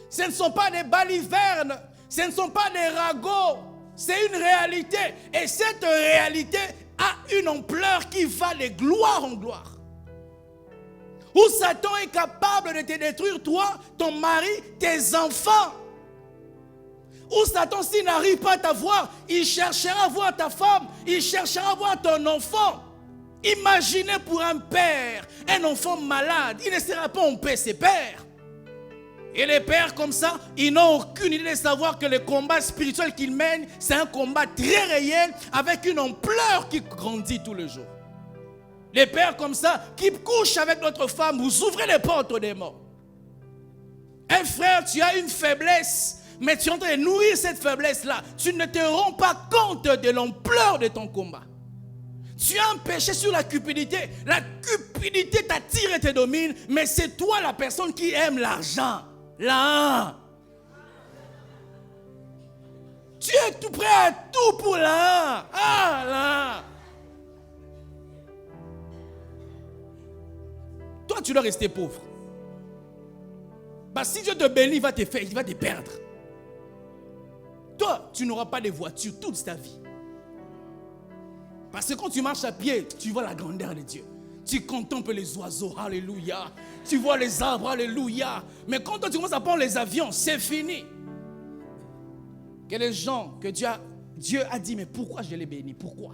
Ce ne sont pas des balivernes. Ce ne sont pas des ragots. C'est une réalité. Et cette réalité a une ampleur qui va de gloire en gloire. Où Satan est capable de te détruire, toi, ton mari, tes enfants. Où Satan, s'il n'arrive pas à t'avoir, il cherchera à voir ta femme, il cherchera à voir ton enfant. Imaginez pour un père, un enfant malade, il ne sera pas en paix, ses pères. Et les pères comme ça, ils n'ont aucune idée de savoir que le combat spirituel qu'ils mènent, c'est un combat très réel, avec une ampleur qui grandit tous les jours. Les pères comme ça, qui couchent avec notre femme, vous ouvrez les portes des morts. Un frère, tu as une faiblesse, mais tu es en train de nourrir cette faiblesse-là. Tu ne te rends pas compte de l'ampleur de ton combat. Tu as un péché sur la cupidité. La cupidité t'attire et te domine, mais c'est toi la personne qui aime l'argent. Là. Tu es tout prêt à tout pour là. Ah là. Toi, tu dois rester pauvre. Bah, si Dieu te bénit, il va te perdre. Toi, tu n'auras pas de voiture toute ta vie. Parce que quand tu marches à pied, tu vois la grandeur de Dieu. Tu contemples les oiseaux, alléluia. Tu vois les arbres, alléluia. Mais quand toi, tu commences à prendre les avions, c'est fini. Que les gens, que Dieu a dit, mais pourquoi je les bénis? Pourquoi?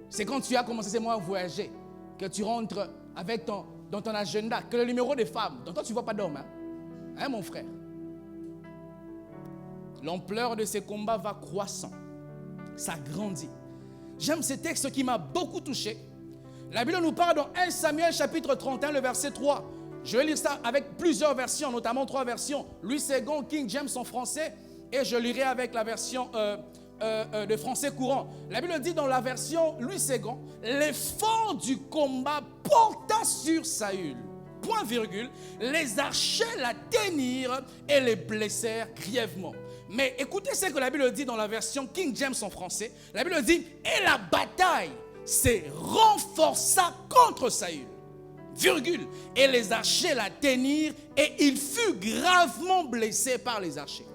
C'est quand tu as commencé à voyager, que tu rentres avec dans ton agenda que le numéro des femmes, donc toi tu ne vois pas d'hommes, hein, mon frère. L'ampleur de ces combats va croissant. Ça grandit. J'aime ce texte qui m'a beaucoup touché. La Bible nous parle dans 1 Samuel chapitre 31, le verset 3. Je vais lire ça avec plusieurs versions, notamment 3 versions. Louis II, King James en français, et je lirai avec la version de français courant. La Bible dit dans la version Louis II, l'effort du combat porta sur Saül. Point virgule, les archers l'atteignirent et les blessèrent grièvement. Mais écoutez ce que la Bible dit dans la version King James en français. La Bible dit, et la bataille s'est renforça contre Saül. Virgule, et les archers l'atteignirent et il fut gravement blessé par les archers.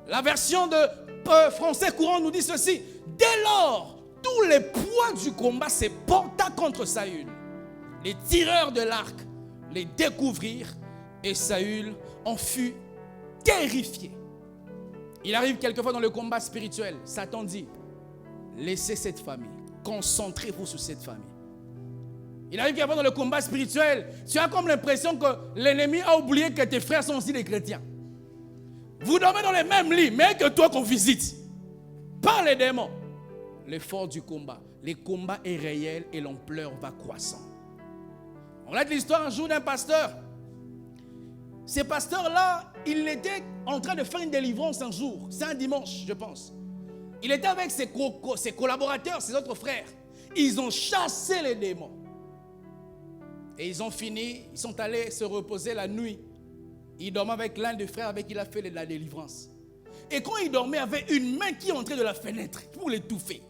La version de français courant nous dit ceci. Dès lors, tous les poids du combat se porta contre Saül. Les tireurs de l'arc les découvrirent et Saül en fut terrifié. Il arrive quelquefois dans le combat spirituel, Satan dit, laissez cette famille, concentrez-vous sur cette famille. Il arrive quelquefois dans le combat spirituel, tu as comme l'impression que l'ennemi a oublié que tes frères sont aussi des chrétiens. Vous dormez dans les mêmes lits, mais que toi qu'on visite. Par les démons. L'effort du combat. Le combat est réel et l'ampleur va croissant. On a de l'histoire un jour d'un pasteur. Ce pasteur-là, il était en train de faire une délivrance un jour. C'est un dimanche, je pense. Il était avec ses collaborateurs, ses autres frères. Ils ont chassé les démons. Et ils ont fini, ils sont allés se reposer la nuit. Il dormait avec l'un des frères avec qui il a fait la délivrance. Et quand il dormait, il avait une main qui entrait de la fenêtre pour l'étouffer.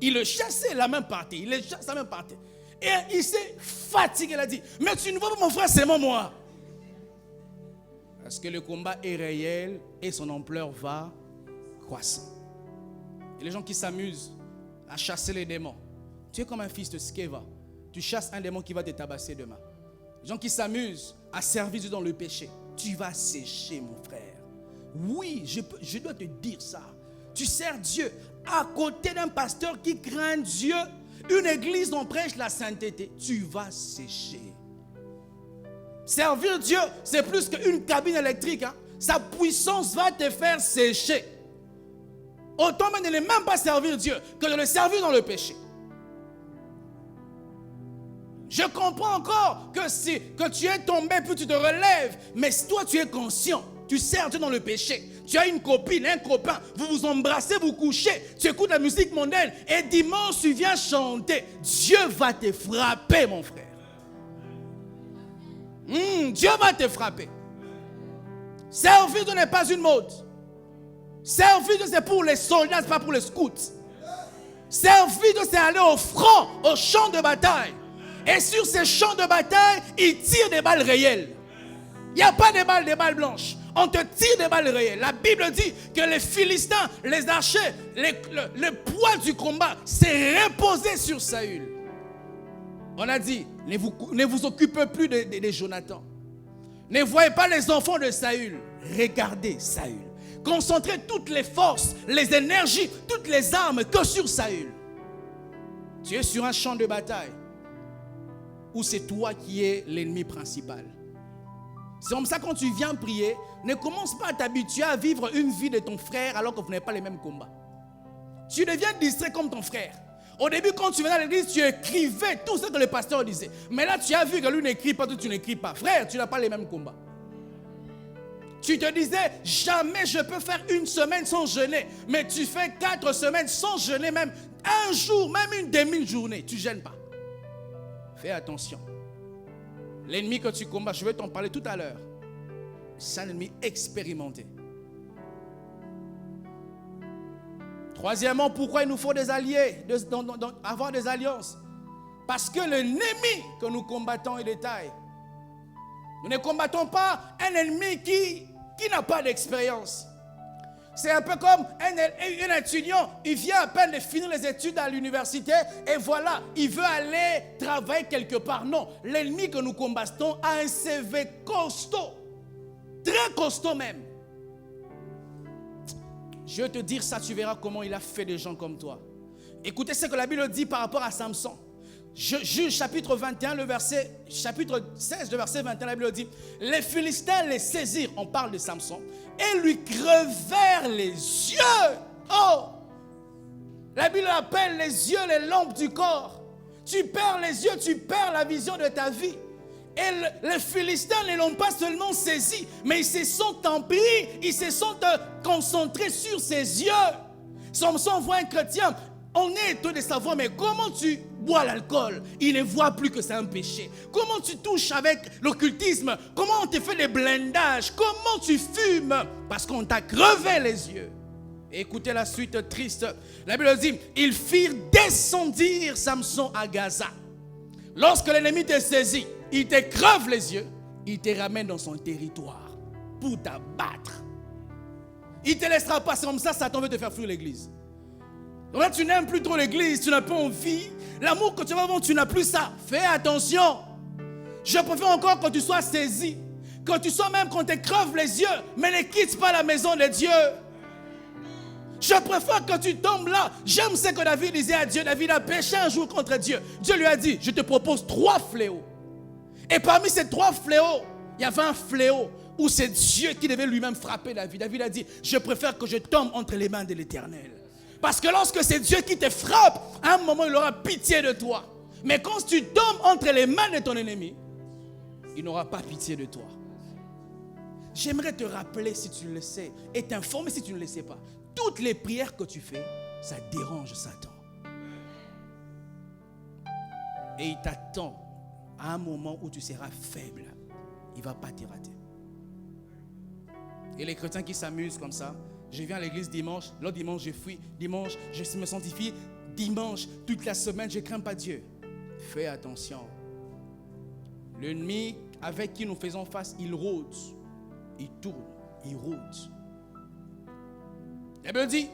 Il le chassait, la main partait. Il le chassait, la main partait. Et il s'est fatigué, il a dit, mais tu ne vois pas mon frère, c'est moi. Parce que le combat est réel et son ampleur va croissant. Et les gens qui s'amusent à chasser les démons. Tu es comme un fils de Skeva. Tu chasses un démon qui va te tabasser demain. Les gens qui s'amusent à servir Dieu dans le péché. Tu vas sécher, mon frère. Oui, je dois te dire ça. Tu sers Dieu à côté d'un pasteur qui craint Dieu, une église dont prêche la sainteté. Tu vas sécher. Servir Dieu, c'est plus qu'une cabine électrique. Sa puissance va te faire sécher. Autant même ne même pas servir Dieu que de le servir dans le péché. Je comprends encore que tu es tombé puis tu te relèves. Mais si toi tu es conscient, tu sers Dieu dans le péché. Tu as une copine, un copain, vous vous embrassez, vous couchez, tu écoutes la musique mondaine et dimanche tu viens chanter. Dieu va te frapper, mon frère. Dieu va te frapper. Servir Dieu n'est pas une mode. Servir Dieu c'est pour les soldats, ce n'est pas pour les scouts. Servir Dieu c'est aller au front, au champ de bataille. Et sur ces champs de bataille, ils tirent des balles réelles. Il n'y a pas des balles blanches. On te tire des balles réelles. La Bible dit que les Philistins, les archers, le poids du combat s'est reposé sur Saül. On a dit, ne vous occupez plus de Jonathan. Ne voyez pas les enfants de Saül. Regardez Saül. Concentrez toutes les forces, les énergies, toutes les armes que sur Saül. Tu es sur un champ de bataille où c'est toi qui es l'ennemi principal. C'est comme ça quand tu viens prier, ne commence pas à t'habituer à vivre une vie de ton frère alors que vous n'avez pas les mêmes combats. Tu deviens distrait comme ton frère. Au début, quand tu venais à l'église, tu écrivais tout ce que le pasteur disait. Mais là, tu as vu que lui n'écrit pas, toi tu n'écris pas. Frère, tu n'as pas les mêmes combats. Tu te disais, jamais je peux faire une semaine sans jeûner. Mais tu fais 4 semaines sans jeûner, même un jour, même une demi-journée. Tu ne jeûnes pas. Fais attention. L'ennemi que tu combats, je vais t'en parler tout à l'heure. C'est un ennemi expérimenté. Troisièmement, pourquoi il nous faut des alliés, avoir des alliances? Parce que l'ennemi que nous combattons est de taille. Nous ne combattons pas un ennemi qui n'a pas d'expérience. C'est un peu comme un étudiant, il vient à peine de finir les études à l'université et voilà, il veut aller travailler quelque part. Non, l'ennemi que nous combattons a un CV costaud, très costaud même. Je vais te dire ça, tu verras comment il a fait des gens comme toi. Écoutez ce que la Bible dit par rapport à Samson. Juge chapitre 21, chapitre 16, le verset 21, la Bible dit, les Philistins les saisirent, on parle de Samson, et lui crevèrent les yeux. Oh! La Bible appelle les yeux les lampes du corps. Tu perds les yeux, tu perds la vision de ta vie. Et les Philistins ne l'ont pas seulement saisi, mais ils se sont empris, ils se sont concentrés sur ses yeux. Samson voit un chrétien, on est étonné de savoir, mais comment tu bois l'alcool? Il ne voit plus que c'est un péché. Comment tu touches avec l'occultisme? Comment on te fait des blindages? Comment tu fumes? Parce qu'on t'a crevé les yeux. Et écoutez la suite triste. La Bible dit, ils firent descendir Samson à Gaza. Lorsque l'ennemi te saisit, il te crève les yeux, il te ramène dans son territoire pour t'abattre. Il ne te laissera pas comme ça, Satan veut te faire fuir l'église. Donc là, tu n'aimes plus trop l'église, tu n'as pas envie. L'amour que tu vas avoir, tu n'as plus ça. Fais attention. Je préfère encore que tu sois saisi, que tu sois même qu'on te crève les yeux, mais ne quitte pas la maison de Dieu. Je préfère que tu tombes là. J'aime ce que David disait à Dieu. David a péché un jour contre Dieu. Dieu lui a dit, je te propose 3 fléaux. Et parmi ces 3 fléaux, il y avait un fléau où c'est Dieu qui devait lui-même frapper David. David a dit, je préfère que je tombe entre les mains de l'Éternel. Parce que lorsque c'est Dieu qui te frappe, à un moment il aura pitié de toi. Mais quand tu tombes entre les mains de ton ennemi, il n'aura pas pitié de toi. J'aimerais te rappeler, si tu le sais, et t'informer si tu ne le sais pas. Toutes les prières que tu fais, ça dérange Satan. Et il t'attend à un moment où tu seras faible. Il ne va pas te rater. Et les chrétiens qui s'amusent comme ça, je viens à l'église dimanche, l'autre dimanche je fuis, dimanche je me sanctifie, dimanche, toute la semaine je ne crains pas Dieu. Fais attention. L'ennemi avec qui nous faisons face, il rôde, il tourne, il rôde. La Bible dit,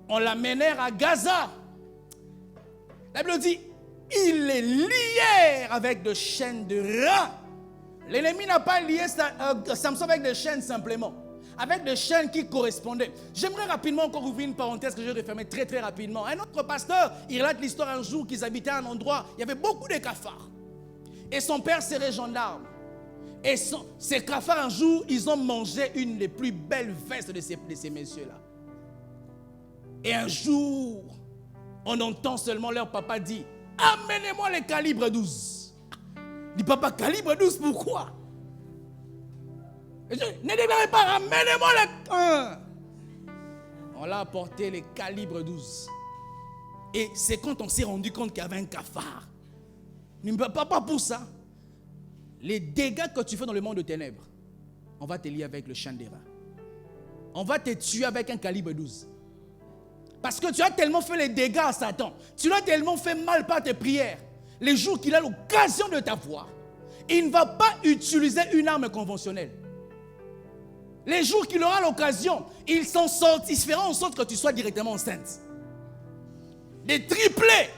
on l'amenèrent à Gaza. La Bible dit, ils les lièrent avec des chaînes de rats. L'ennemi n'a pas lié Samson avec des chaînes simplement, avec des chaînes qui correspondaient. J'aimerais rapidement encore ouvrir une parenthèse que je vais refermer très très rapidement. Un autre pasteur, il relate l'histoire un jour qu'ils habitaient à un endroit, il y avait beaucoup de cafards. Et son père serait gendarme. Et ces cafards un jour, ils ont mangé une des plus belles vestes de ces messieurs-là. Et un jour, on entend seulement leur papa dire, amenez-moi les calibres 12. Il dit, papa, calibre 12, pourquoi? Et je, ne démarrez pas, amenez-moi les... On l'a apporté les calibres 12. Et c'est quand on s'est rendu compte qu'il y avait un cafard. Il ne me parle pas pour ça. Les dégâts que tu fais dans le monde de ténèbres, on va te lier avec le chien des reins. On va te tuer avec un calibre 12. Parce que tu as tellement fait les dégâts à Satan. Tu l'as tellement fait mal par tes prières. Les jours qu'il a l'occasion de t'avoir, il ne va pas utiliser une arme conventionnelle. Les jours qu'il aura l'occasion, il s'en fera en sorte que tu sois directement enceinte. Des triplés.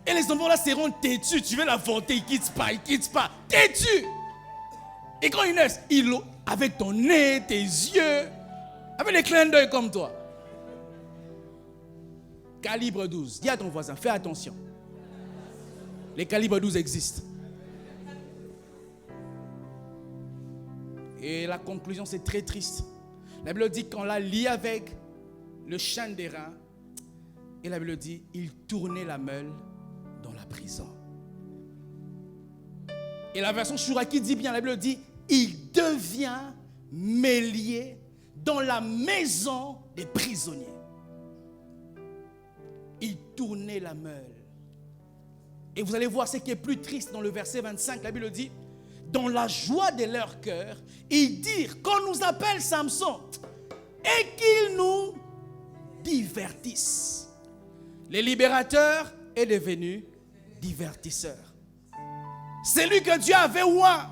Et les enfants là seront têtus. Tu veux l'avorter, il ne quitte pas. Têtus. Et quand ils naissent, avec ton nez, tes yeux, avec les clins d'œil comme toi. Calibre 12. Dis à ton voisin, fais attention. Les calibres 12 existent. Et la conclusion, c'est très triste. La Bible dit qu'on l'a lié avec le chêne des reins. Et la Bible dit, il tournait la meule dans la prison. Et la version Chouraki dit bien, la Bible dit, il devient mêlier dans la maison des prisonniers. Il tournait la meule. Et vous allez voir ce qui est plus triste dans le verset 25. La Bible dit, dans la joie de leur cœur, ils dirent qu'on nous appelle Samson et qu'il nous divertisse. Le libérateur est devenu divertisseur. C'est lui que Dieu avait oint.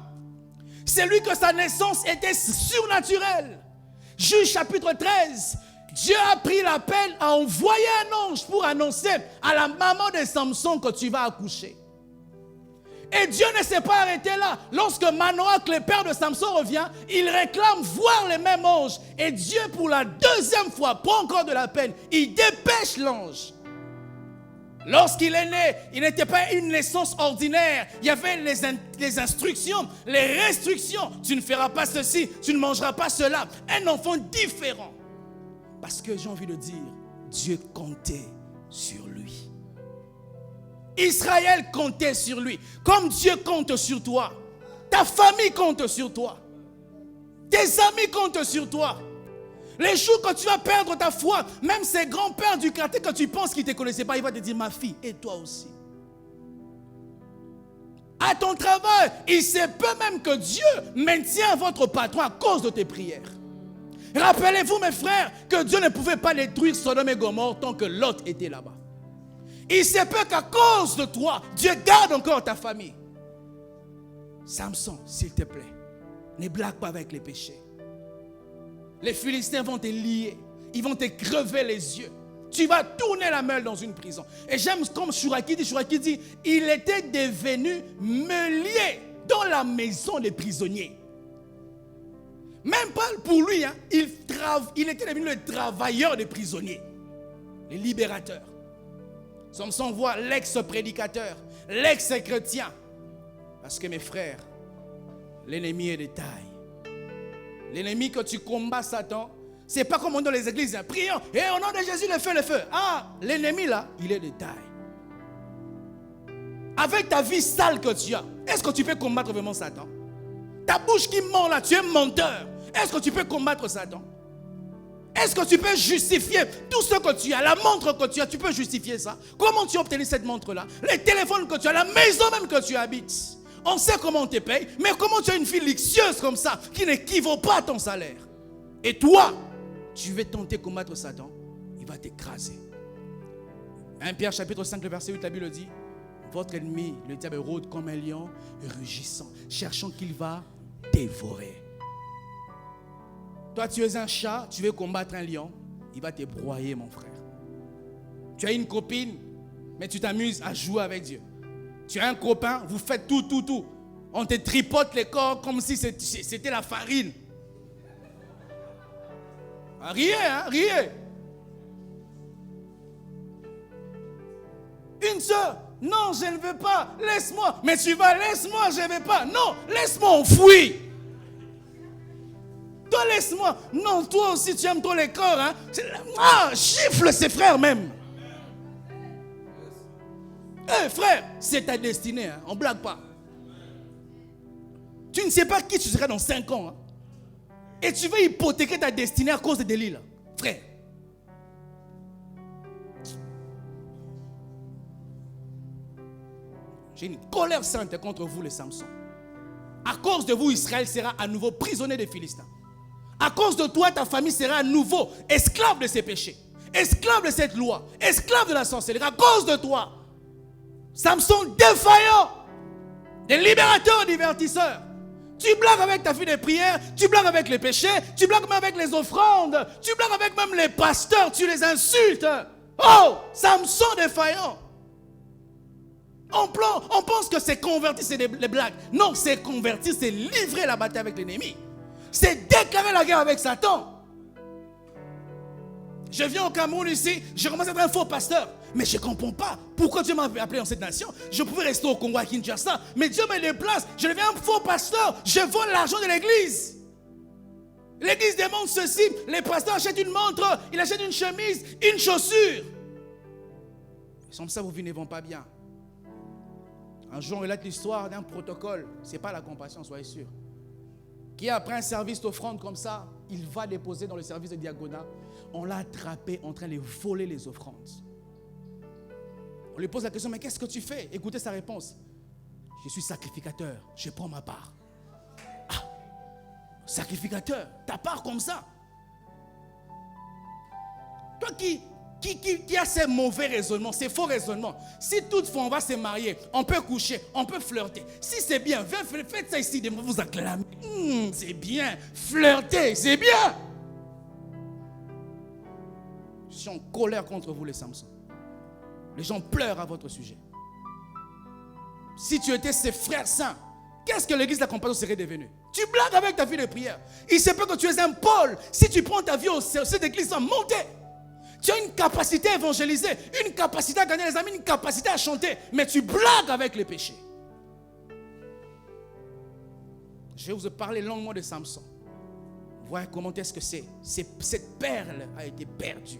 C'est lui que sa naissance était surnaturelle. Juge chapitre 13. Dieu a pris la peine à envoyer un ange pour annoncer à la maman de Samson que tu vas accoucher. Et Dieu ne s'est pas arrêté là. Lorsque Manoach, le père de Samson, revient, il réclame voir le même ange. Et Dieu, pour la deuxième fois, prend encore de la peine. Il dépêche l'ange. Lorsqu'il est né, il n'était pas une naissance ordinaire. Il y avait les instructions, les restrictions. Tu ne feras pas ceci, tu ne mangeras pas cela. Un enfant différent. Parce que j'ai envie de dire, Dieu comptait sur lui. Israël comptait sur lui. Comme Dieu compte sur toi. Ta famille compte sur toi. Tes amis comptent sur toi. Les jours que tu vas perdre ta foi, même ces grands-pères du quartier que tu penses qu'ils ne te connaissaient pas, ils vont te dire, ma fille, et toi aussi. À ton travail, il se peut même que Dieu maintient votre patron à cause de tes prières. Rappelez-vous, mes frères, que Dieu ne pouvait pas détruire Sodome et Gomorrhe tant que Lot était là-bas. Il se peut qu'à cause de toi, Dieu garde encore ta famille. Samson, s'il te plaît, ne blague pas avec les péchés. Les Philistins vont te lier. Ils vont te crever les yeux. Tu vas tourner la meule dans une prison. Et j'aime comme Chouraki dit, il était devenu meunier dans la maison des prisonniers. Même pas pour lui, hein, il était devenu le travailleur des prisonniers. Les libérateurs. Samson voit l'ex-prédicateur, l'ex-chrétien. Parce que mes frères, l'ennemi est de taille. L'ennemi que tu combats, Satan, c'est pas comme dans les églises. Prions, et au nom de Jésus, le feu. Ah, l'ennemi là, il est de taille. Avec ta vie sale que tu as, est-ce que tu peux combattre vraiment Satan? Ta bouche qui ment là, tu es menteur. Est-ce que tu peux combattre Satan? Est-ce que tu peux justifier tout ce que tu as, la montre que tu peux justifier ça? Comment tu as obtenu cette montre-là? Les téléphones que tu as, la maison même que tu habites. On sait comment on te paye, mais comment tu as une fille luxueuse comme ça, qui n'équivaut pas à ton salaire? Et toi, tu veux tenter de combattre Satan, il va t'écraser. 1 Pierre chapitre 5, le verset 8, la Bible dit, votre ennemi, le diable, rôde comme un lion rugissant, cherchant qu'il va dévorer. Toi, tu es un chat, tu veux combattre un lion, il va te broyer, mon frère. Tu as une copine, mais tu t'amuses à jouer avec Dieu. Tu as un copain, vous faites tout. On te tripote les corps comme si c'était la farine. Riez. Une soeur, non, je ne veux pas, laisse-moi. Mais tu vas, laisse-moi, je ne vais pas. Non, laisse-moi enfouir. Toi, laisse-moi. Non, toi aussi, tu aimes trop les corps. Hein? Gifle ses frères même. Frère, c'est ta destinée, hein? On ne blague pas. Tu ne sais pas qui tu seras dans 5 ans. Hein? Et tu veux hypothéquer ta destinée à cause de délits là. Frère. J'ai une colère sainte contre vous les Samson. À cause de vous, Israël sera à nouveau prisonnier des Philistins. À cause de toi, ta famille sera à nouveau esclave de ses péchés. Esclave de cette loi. Esclave de la sorcellerie. À cause de toi. Samson défaillant, des libérateurs, divertisseurs. Tu blagues avec ta vie de prière, tu blagues avec les péchés, tu blagues même avec les offrandes, tu blagues avec même les pasteurs, tu les insultes. Oh, Samson défaillant. On pense que c'est convertir, c'est les blagues. Non, c'est convertir, c'est livrer la bataille avec l'ennemi. C'est déclarer la guerre avec Satan. Je viens au Cameroun ici, je commence à être un faux pasteur. Mais je ne comprends pas pourquoi Dieu m'a appelé dans cette nation. Je pouvais rester au Congo à Kinshasa, mais Dieu me déplace. Je deviens un faux pasteur. Je vole l'argent de l'église. L'église demande ceci. Les pasteurs achètent une montre, ils achètent une chemise, une chaussure. Sans ça, vos vies ne vont pas bien. Un jour, on relate l'histoire d'un protocole. Ce n'est pas la compassion, soyez sûrs. Qui après un service d'offrande comme ça, il va déposer dans le service de diaconat. On l'a attrapé en train de voler les offrandes. On lui pose la question, mais qu'est-ce que tu fais? Écoutez sa réponse. Je suis sacrificateur, je prends ma part. Ah, sacrificateur, ta part comme ça. Toi qui as ces mauvais raisonnements, ces faux raisonnements. Si toutefois on va se marier, on peut coucher, on peut flirter. Si c'est bien, faites ça ici, vous acclamer. C'est bien, flirter, c'est bien. Je suis en colère contre vous les Samson. Les gens pleurent à votre sujet. Si tu étais ses frères saints, qu'est-ce que l'église de la compassion serait devenue? Tu blagues avec ta vie de prière. Il se peut que tu es un Paul. Si tu prends ta vie au sérieux, cette église va monter. Tu as une capacité à évangéliser, une capacité à gagner les amis, une capacité à chanter, mais tu blagues avec les péchés. Je vais vous parler longuement de Samson. Voyez comment est-ce que c'est. Cette perle a été perdue.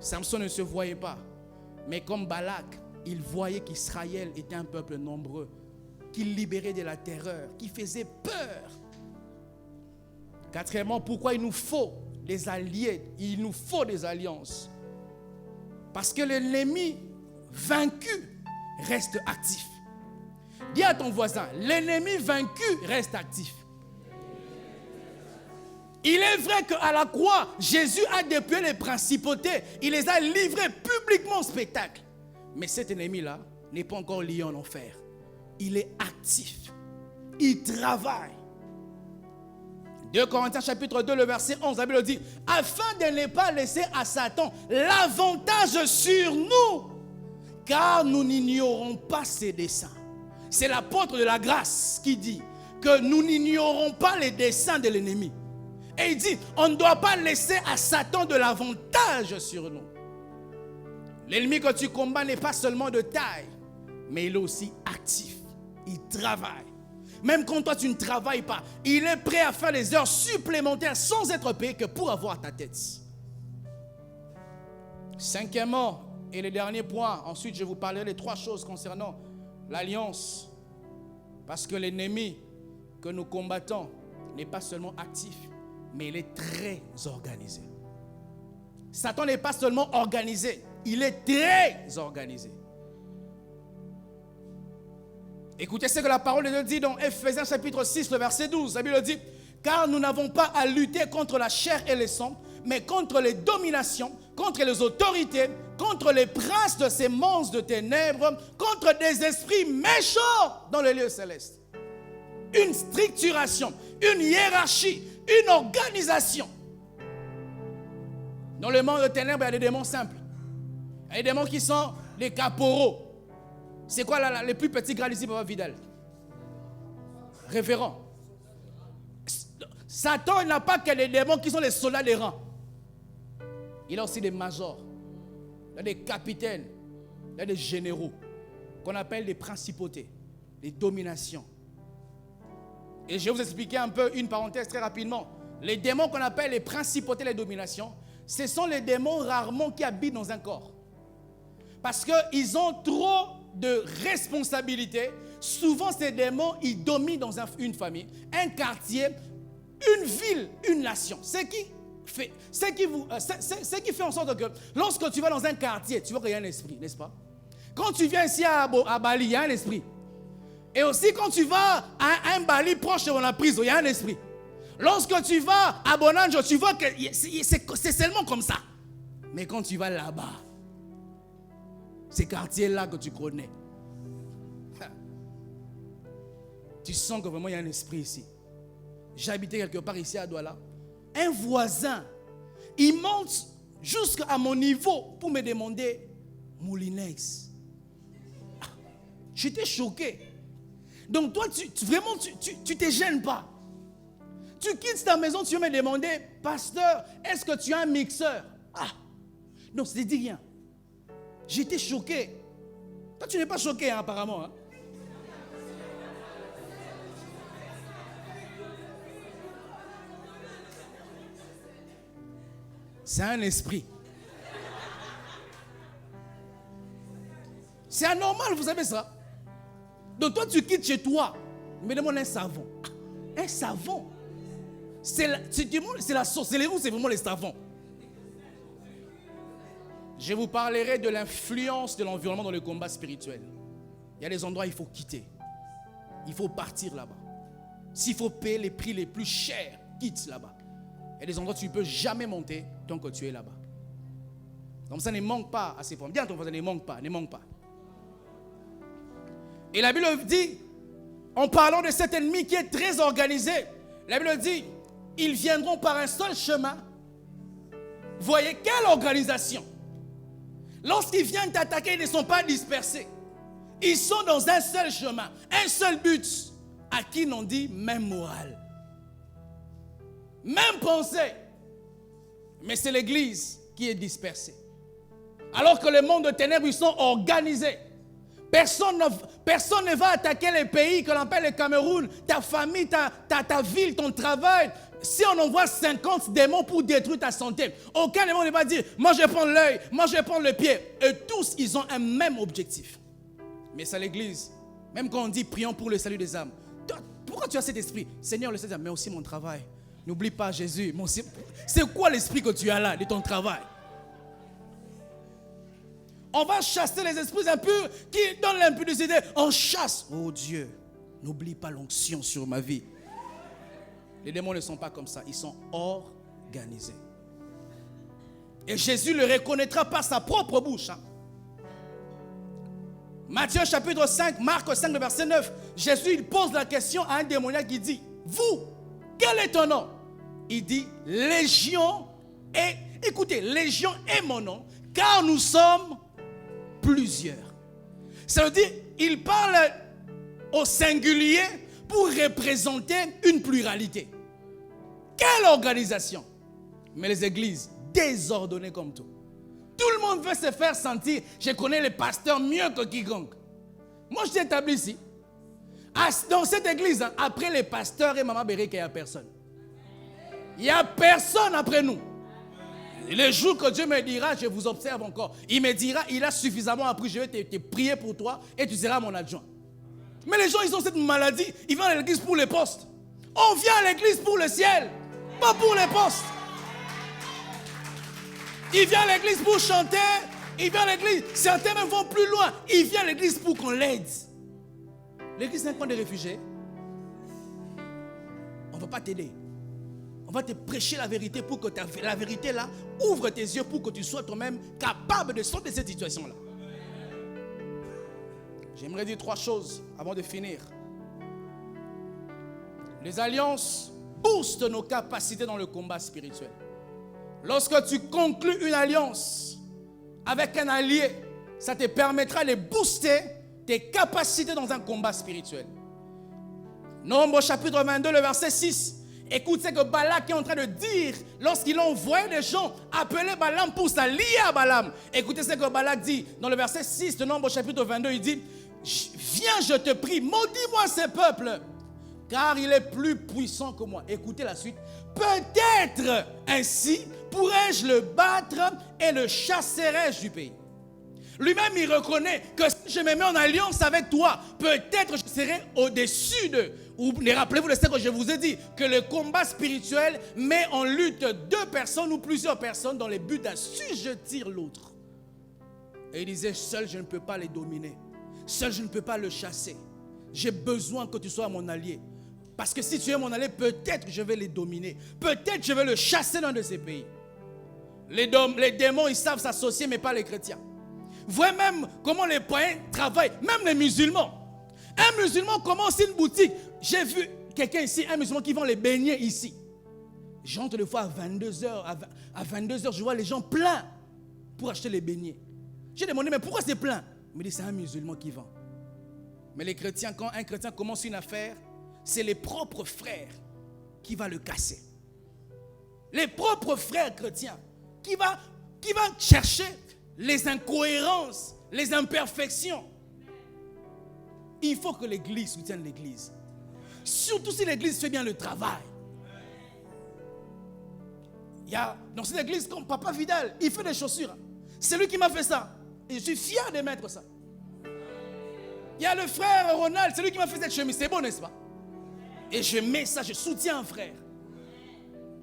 Samson ne se voyait pas. Mais comme Balak, il voyait qu'Israël était un peuple nombreux, qu'il libérait de la terreur, qui faisait peur. Quatrièmement, pourquoi il nous faut des alliés, il nous faut des alliances. Parce que l'ennemi vaincu reste actif. Dis à ton voisin, l'ennemi vaincu reste actif. Il est vrai qu'à la croix, Jésus a dépouillé les principautés. Il les a livrés publiquement au spectacle. Mais cet ennemi-là n'est pas encore lié en enfer. Il est actif. Il travaille. 2 Corinthiens chapitre 2, le verset 11, la Bible dit, afin de ne pas laisser à Satan l'avantage sur nous, car nous n'ignorons pas ses desseins. C'est l'apôtre de la grâce qui dit que nous n'ignorons pas les desseins de l'ennemi. Et il dit, on ne doit pas laisser à Satan de l'avantage sur nous. L'ennemi que tu combats n'est pas seulement de taille, mais il est aussi actif. Il travaille. Même quand toi tu ne travailles pas, il est prêt à faire les heures supplémentaires sans être payé que pour avoir ta tête. Cinquièmement, et le dernier point, ensuite je vous parlerai des 3 choses concernant l'alliance. Parce que l'ennemi que nous combattons n'est pas seulement actif, mais il est très organisé. Satan n'est pas seulement organisé, il est très organisé. Écoutez ce que la parole de Dieu dit dans Ephésiens chapitre 6, le verset 12. La Bible dit, car nous n'avons pas à lutter contre la chair et le sang, mais contre les dominations, contre les autorités, contre les princes de ces monstres de ténèbres, contre des esprits méchants dans les lieux célestes. Une structuration, une hiérarchie, une organisation. Dans le monde de ténèbres, il y a des démons simples. Il y a des démons qui sont les caporaux. C'est quoi les plus petits grades ici, Papa Vidal? Révérend. Satan n'a pas que les démons qui sont les soldats des rangs. Il a aussi des majors, il y a des capitaines, il y a des généraux qu'on appelle des principautés, des dominations. Et je vais vous expliquer un peu une parenthèse très rapidement. Les démons qu'on appelle les principautés, les dominations, ce sont les démons rarement qui habitent dans un corps. Parce qu'ils ont trop de responsabilités. Souvent, ces démons, ils dominent dans une famille, un quartier, une ville, une nation. Ce qui fait en sorte que lorsque tu vas dans un quartier, tu vois qu'il y a un esprit, n'est-ce pas? Quand tu viens ici à Bali, il y a un esprit. Et aussi quand tu vas à un Bali proche de la prison, il y a un esprit. Lorsque tu vas à Bonanjo, tu vois que c'est seulement comme ça. Mais quand tu vas là-bas, ces quartiers-là que tu connais, tu sens que vraiment il y a un esprit ici. J'habitais quelque part ici à Douala. Un voisin, il monte jusqu'à mon niveau pour me demander Moulinex. J'étais choqué. Donc toi, tu te gênes pas. Tu quittes ta maison, tu veux me demander, pasteur, est-ce que tu as un mixeur? Ah, non, ça ne dit rien. J'étais choqué. Toi, tu n'es pas choqué, hein, apparemment. Hein? C'est un esprit. C'est anormal, vous savez ça? Donc toi, tu quittes chez toi. Il me demande un savon. Un savon. C'est la sorcellerie ou c'est vraiment les savons? Je vous parlerai de l'influence de l'environnement dans le combat spirituel. Il y a des endroits où il faut quitter. Il faut partir là-bas. S'il faut payer les prix les plus chers, quitte là-bas. Il y a des endroits où tu ne peux jamais monter tant que tu es là-bas. Comme ça, ne manque pas à ces formes. Dis à ton voisin, ne manque pas, ne manque pas. Et la Bible dit, en parlant de cet ennemi qui est très organisé, la Bible dit, ils viendront par un seul chemin. Voyez quelle organisation. Lorsqu'ils viennent t'attaquer, ils ne sont pas dispersés. Ils sont dans un seul chemin, un seul but. À qui l'on dit même morale, même pensée, Mais c'est l'église qui est dispersée. Alors que le monde de ténèbres, ils sont organisés. Personne ne va attaquer les pays que l'on appelle le Cameroun, ta famille, ta ville, ton travail. Si on envoie 50 démons pour détruire ta santé, aucun démon ne va dire, moi je vais prendre l'œil, moi je vais prendre le pied. Et tous, ils ont un même objectif. Mais c'est l'église. Même quand on dit, prions pour le salut des âmes. Pourquoi tu as cet esprit? Seigneur, le Seigneur, mais aussi mon travail. N'oublie pas Jésus. C'est quoi l'esprit que tu as là, de ton travail? On va chasser les esprits impurs qui donnent l'impudicité. On chasse. Oh Dieu, n'oublie pas l'onction sur ma vie. Les démons ne sont pas comme ça. Ils sont organisés. Et Jésus le reconnaîtra par sa propre bouche. Matthieu chapitre 5, Marc 5, le verset 9. Jésus il pose la question à un démoniaque qui dit, vous, quel est ton nom? Il dit, Légion est, écoutez, Légion est mon nom, car nous sommes plusieurs. Ça veut dire, il parle au singulier pour représenter une pluralité. Quelle organisation! Mais les églises, désordonnées comme tout. Tout le monde veut se faire sentir, je connais les pasteurs mieux que quiconque. Moi, je suis établi ici. Dans cette église, après les pasteurs et Maman Béric, il n'y a personne. Il n'y a personne après nous. Le jour que Dieu me dira, je vous observe encore. Il me dira, il a suffisamment appris, je vais te prier pour toi et tu seras mon adjoint. Mais les gens, ils ont cette maladie. Ils viennent à l'église pour les postes. On vient à l'église pour le ciel, pas pour les postes. Il vient à l'église pour chanter. Il vient à l'église. Certains même vont plus loin. Il vient à l'église pour qu'on l'aide. L'église, c'est un camp de réfugiés. On ne va pas t'aider. On va te prêcher la vérité pour que la vérité là ouvre tes yeux pour que tu sois toi-même capable de sortir de cette situation-là. J'aimerais dire 3 choses avant de finir. Les alliances boostent nos capacités dans le combat spirituel. Lorsque tu conclus une alliance avec un allié, ça te permettra de booster tes capacités dans un combat spirituel. Nombre chapitre 22, le verset 6. Écoute ce que Balak est en train de dire lorsqu'il a envoyé des gens appeler Balaam pour s'allier à Balaam. Écoutez ce que Balak dit dans le verset 6 de Nombre chapitre 22. Il dit, viens je te prie, maudis-moi ce peuple, car il est plus puissant que moi. Écoutez la suite. Peut-être ainsi pourrais-je le battre et le chasserai-je du pays. Lui-même, il reconnaît que si je me mets en alliance avec toi, peut-être je serai au-dessus de. Ou rappelez-vous de ce que je vous ai dit, que le combat spirituel met en lutte 2 personnes ou plusieurs personnes dans le but d'assujettir l'autre. Et il disait, seul je ne peux pas les dominer. Seul je ne peux pas le chasser. J'ai besoin que tu sois mon allié. Parce que si tu es mon allié, peut-être je vais les dominer. Peut-être je vais le chasser dans un de ces pays. Les démons, ils savent s'associer, mais pas les chrétiens. Vous voyez même comment les païens travaillent, même les musulmans. Un musulman commence une boutique. J'ai vu quelqu'un ici, un musulman qui vend les beignets ici. J'entre des fois à 22h, à 22h, je vois les gens pleins pour acheter les beignets. J'ai demandé, mais pourquoi c'est plein? Il me dit, c'est un musulman qui vend. Mais les chrétiens, quand un chrétien commence une affaire, c'est les propres frères qui vont le casser. Les propres frères chrétiens qui vont chercher les incohérences, les imperfections. Il faut que l'église soutienne l'église. Surtout si l'église fait bien le travail. Il y a dans cette église comme Papa Vidal, il fait des chaussures. C'est lui qui m'a fait ça. Et je suis fier de mettre ça. Il y a le frère Ronald, c'est lui qui m'a fait cette chemise. C'est bon, n'est-ce pas? Et je mets ça, je soutiens un frère.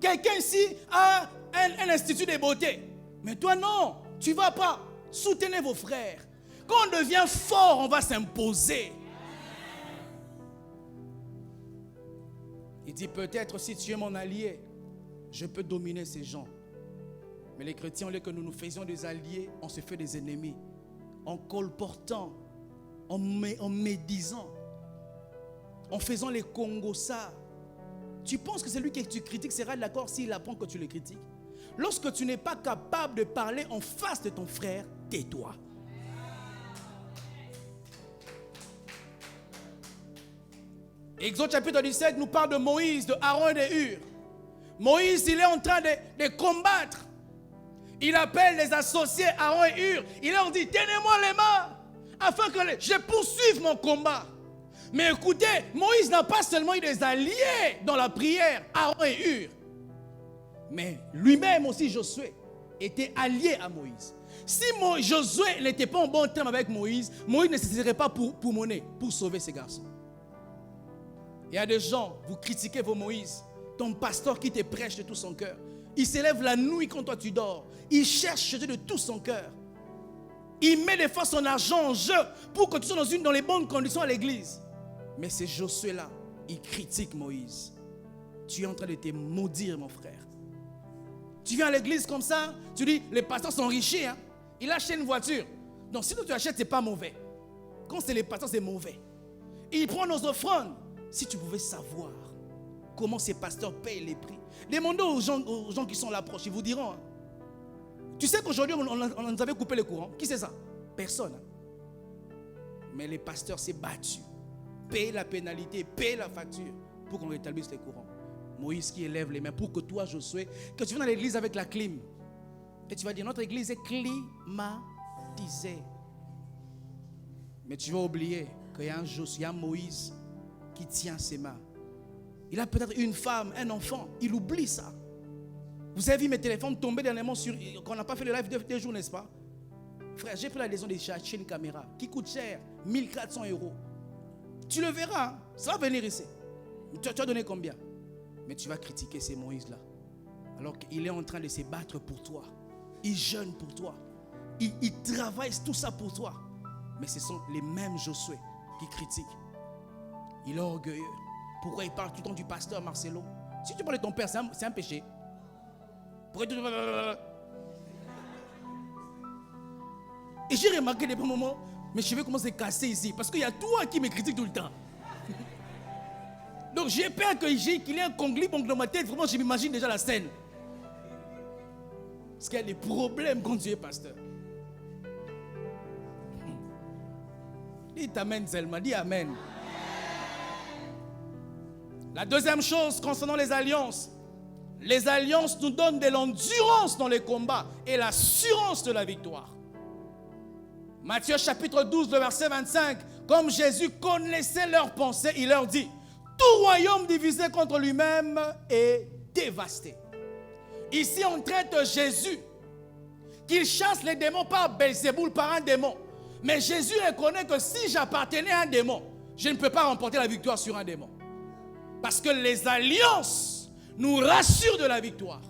Quelqu'un ici a un institut de beauté. Mais toi non, tu ne vas pas. Soutenez vos frères. Quand on devient fort, on va s'imposer. Il dit peut-être si tu es mon allié, je peux dominer ces gens. Mais les chrétiens, au lieu que nous nous faisions des alliés, on se fait des ennemis. En colportant, en médisant, en faisant les Congossas. Tu penses que celui que tu critiques sera d'accord s'il apprend que tu le critiques? Lorsque tu n'es pas capable de parler en face de ton frère, tais-toi. Exode chapitre 17 nous parle de Moïse, de Aaron et de Hur. Moïse, il est en train de combattre Il appelle les associés Aaron et Hur. Il leur dit, tenez-moi les mains, afin que je poursuive mon combat. Mais écoutez, Moïse n'a pas seulement eu des alliés dans la prière, Aaron et Hur. Mais lui-même aussi, Josué, était allié à Moïse. Si Josué n'était pas en bon terme avec Moïse, Moïse ne se serait pas pour monnaie, pour sauver ses garçons. Il y a des gens, vous critiquez vos Moïse, ton pasteur qui te prêche de tout son cœur. Il s'élève la nuit quand toi tu dors. Il cherche Dieu de tout son cœur. Il met des fois son argent en jeu pour que tu sois dans les bonnes conditions à l'église. Mais c'est Josué-là, il critique Moïse. Tu es en train de te maudire, mon frère. Tu viens à l'église comme ça, tu dis, les pasteurs sont enrichis, hein? Il achète une voiture. Donc si tu achètes, ce n'est pas mauvais. Quand c'est les pasteurs, c'est mauvais. Il prend nos offrandes. Si tu pouvais savoir comment ces pasteurs payent les prix. Demandez aux gens qui sont là proches, ils vous diront. Hein. Tu sais qu'aujourd'hui, on nous avait coupé le courant. Qui c'est ça? Personne. Hein. Mais les pasteurs s'est battu. Paye la pénalité, paye la facture pour qu'on rétablisse les courants. Moïse qui élève les mains pour que toi, Josué, que tu viennes dans l'église avec la clim. Et tu vas dire, notre église est climatisée. Mais tu vas oublier qu'il y a un Josué, il y a un Moïse qui tient ses mains. Il a peut-être une femme, un enfant. Il oublie ça. Vous avez vu mes téléphones tomber dernièrement sur... Qu'on n'a pas fait le live de jours, n'est-ce pas? Frère, j'ai pris la liaison de acheter une caméra qui coûte cher, 1400 €. Tu le verras, hein? Ça va venir ici. Tu as donné combien? Mais tu vas critiquer ces Moïse-là. Alors qu'il est en train de se battre pour toi. Il jeûne pour toi. Il travaille tout ça pour toi. Mais ce sont les mêmes Josué qui critiquent. Il est orgueilleux. Pourquoi il parle tout le temps du pasteur Marcelo? Si tu parles de ton père, c'est un péché. Pourquoi tu... Et j'ai remarqué des bons moments, mes cheveux commencent à se casser ici. Parce qu'il y a toi qui me critique tout le temps. Donc j'ai peur qu'il y ait un congli-bong dans ma tête. Vraiment, je m'imagine déjà la scène. Parce qu'il y a des problèmes quand tu es pasteur. Dis amen, Zelma. Dis amen. La deuxième chose concernant les alliances nous donnent de l'endurance dans les combats et l'assurance de la victoire. Matthieu chapitre 12, le verset 25, comme Jésus connaissait leurs pensées, il leur dit, tout royaume divisé contre lui-même est dévasté. Ici, on traite Jésus, qu'il chasse les démons par Belzéboul, par un démon. Mais Jésus reconnaît que si j'appartenais à un démon, je ne peux pas remporter la victoire sur un démon. Parce que les alliances nous rassurent de la victoire.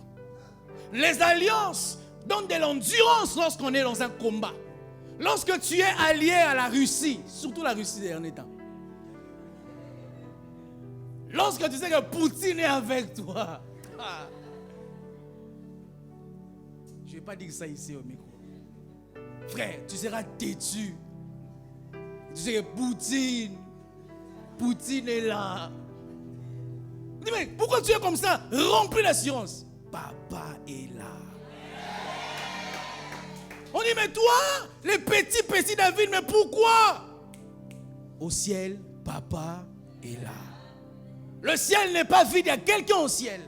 Les alliances donnent de l'endurance lorsqu'on est dans un combat. Lorsque tu es allié à la Russie, surtout la Russie des derniers temps. Lorsque tu sais que Poutine est avec toi. Je ne vais pas dire ça ici au micro. Frère, tu seras têtu. Tu sais que Poutine est là. Dis, mais pourquoi tu es comme ça? Rempli d'assurance. Papa est là. On dit, mais toi, les petits David, mais pourquoi? Au ciel, papa est là. Le ciel n'est pas vide, il y a quelqu'un au ciel.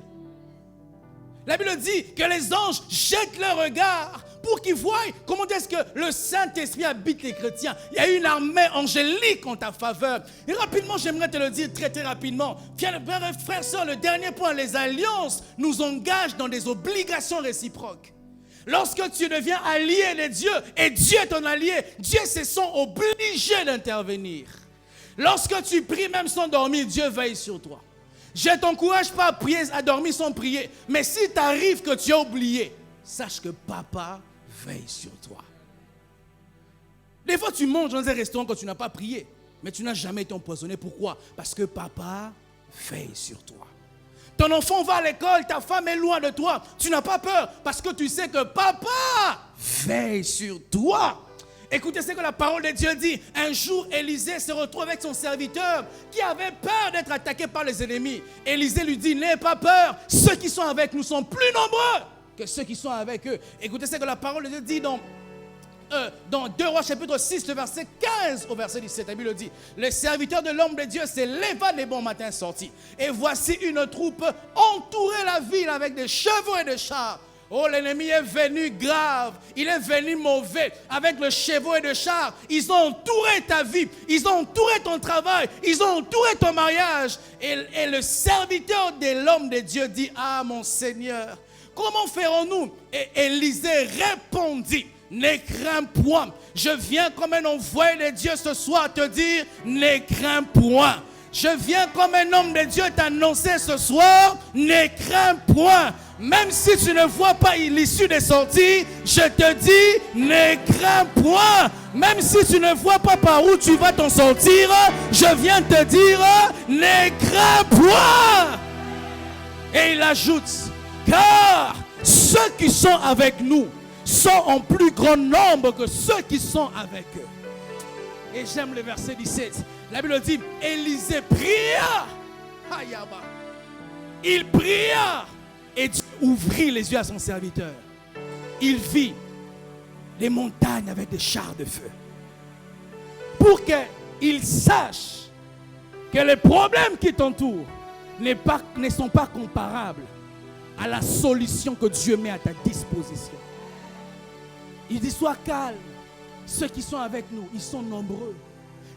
La Bible dit que les anges jettent leur regard pour qu'ils voient comment est-ce que le Saint-Esprit habite les chrétiens. Il y a une armée angélique en ta faveur. Et rapidement, j'aimerais te le dire très rapidement. Frère, soeur, le dernier point, les alliances nous engagent dans des obligations réciproques. Lorsque tu deviens allié de Dieu et Dieu est ton allié, Dieu se sent obligé d'intervenir. Lorsque tu pries même sans dormir, Dieu veille sur toi. Je ne t'encourage pas à prier, à dormir sans prier. Mais si t'arrive que tu as oublié, sache que papa veille sur toi. Des fois, tu manges dans un restaurant quand tu n'as pas prié. Mais tu n'as jamais été empoisonné. Pourquoi? Parce que papa veille sur toi. Ton enfant va à l'école, ta femme est loin de toi. Tu n'as pas peur parce que tu sais que papa veille sur toi. Écoutez ce que la parole de Dieu dit. Un jour, Élisée se retrouve avec son serviteur qui avait peur d'être attaqué par les ennemis. Élisée lui dit, n'aie pas peur. Ceux qui sont avec nous sont plus nombreux que ceux qui sont avec eux. Écoutez ce que la parole de Dieu dit dans 2 Rois chapitre 6, le verset 15 au verset 17. La Bible dit, le serviteur de l'homme de Dieu se leva les bons matins sortis. Et voici une troupe entourait la ville avec des chevaux et des chars. Oh, l'ennemi est venu grave, il est venu mauvais, avec le chevaux et le char. Ils ont entouré ta vie, ils ont entouré ton travail, ils ont entouré ton mariage. Et le serviteur de l'homme de Dieu dit, ah mon Seigneur, comment ferons-nous? Et Élisée répondit, ne crains point. Je viens comme un envoyé de Dieu ce soir te dire, ne crains point. Je viens comme un homme de Dieu t'annoncer ce soir, ne crains point. Même si tu ne vois pas l'issue des sorties, je te dis, ne crains point. Même si tu ne vois pas par où tu vas t'en sortir, je viens te dire, ne crains point. Et il ajoute, car ceux qui sont avec nous sont en plus grand nombre que ceux qui sont avec eux. Et j'aime le verset 17. La Bible dit, Élisée pria. Il pria. Et Dieu ouvrit les yeux à son serviteur. Il vit les montagnes avec des chars de feu. Pour qu'il sache que les problèmes qui t'entourent ne sont pas comparables à la solution que Dieu met à ta disposition. Il dit, sois calme. Ceux qui sont avec nous, ils sont nombreux.